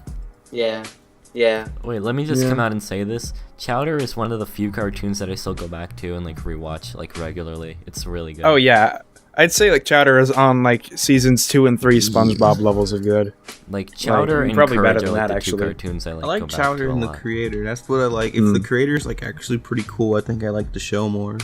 Yeah. Yeah. Wait, let me just come out and say this. Chowder is one of the few cartoons that I still go back to and like rewatch like regularly. It's really good. Oh yeah, I'd say like Chowder is on like seasons 2 and 3 SpongeBob levels of good. Like Chowder and probably Courage better are than like that, the two actually. cartoons I like. I like go back Chowder to a and the lot. creator. That's what I like. If the creator's like actually pretty cool, I think I like the show more.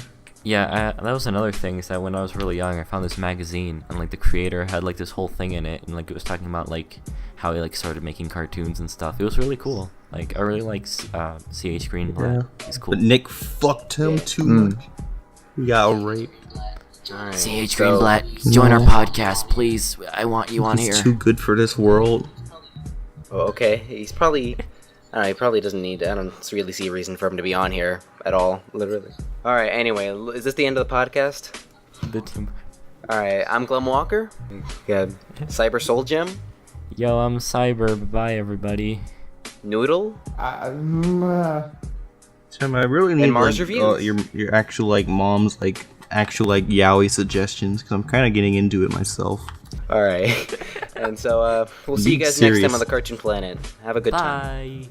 Yeah, that was another thing is that when I was really young, I found this magazine and like the creator had like this whole thing in it, and like it was talking about like how he like started making cartoons and stuff. It was really cool. Like I really like C.H. Greenblatt. He's cool. But Nick fucked him too much. He got raped. Alright. C.H. so- Greenblatt, join our podcast, please. I want you on He's here. too good for this world. Oh, okay. He's probably. I don't know. He probably doesn't need. I don't really see a reason for him to be on here at all. Literally. All right. Anyway, is this the end of the podcast? The two- All right. I'm Glem Walker. Yeah. Cyber-Soulgem. Yo, I'm Cyber. Bye, everybody. Noodle. Tim, I really need Mars like, reviews. your actual like mom's like actual like yaoi suggestions because I'm kind of getting into it myself. All right. And so we'll see you Be guys next time serious. on the Cartoon Planet. Have a good time. Bye.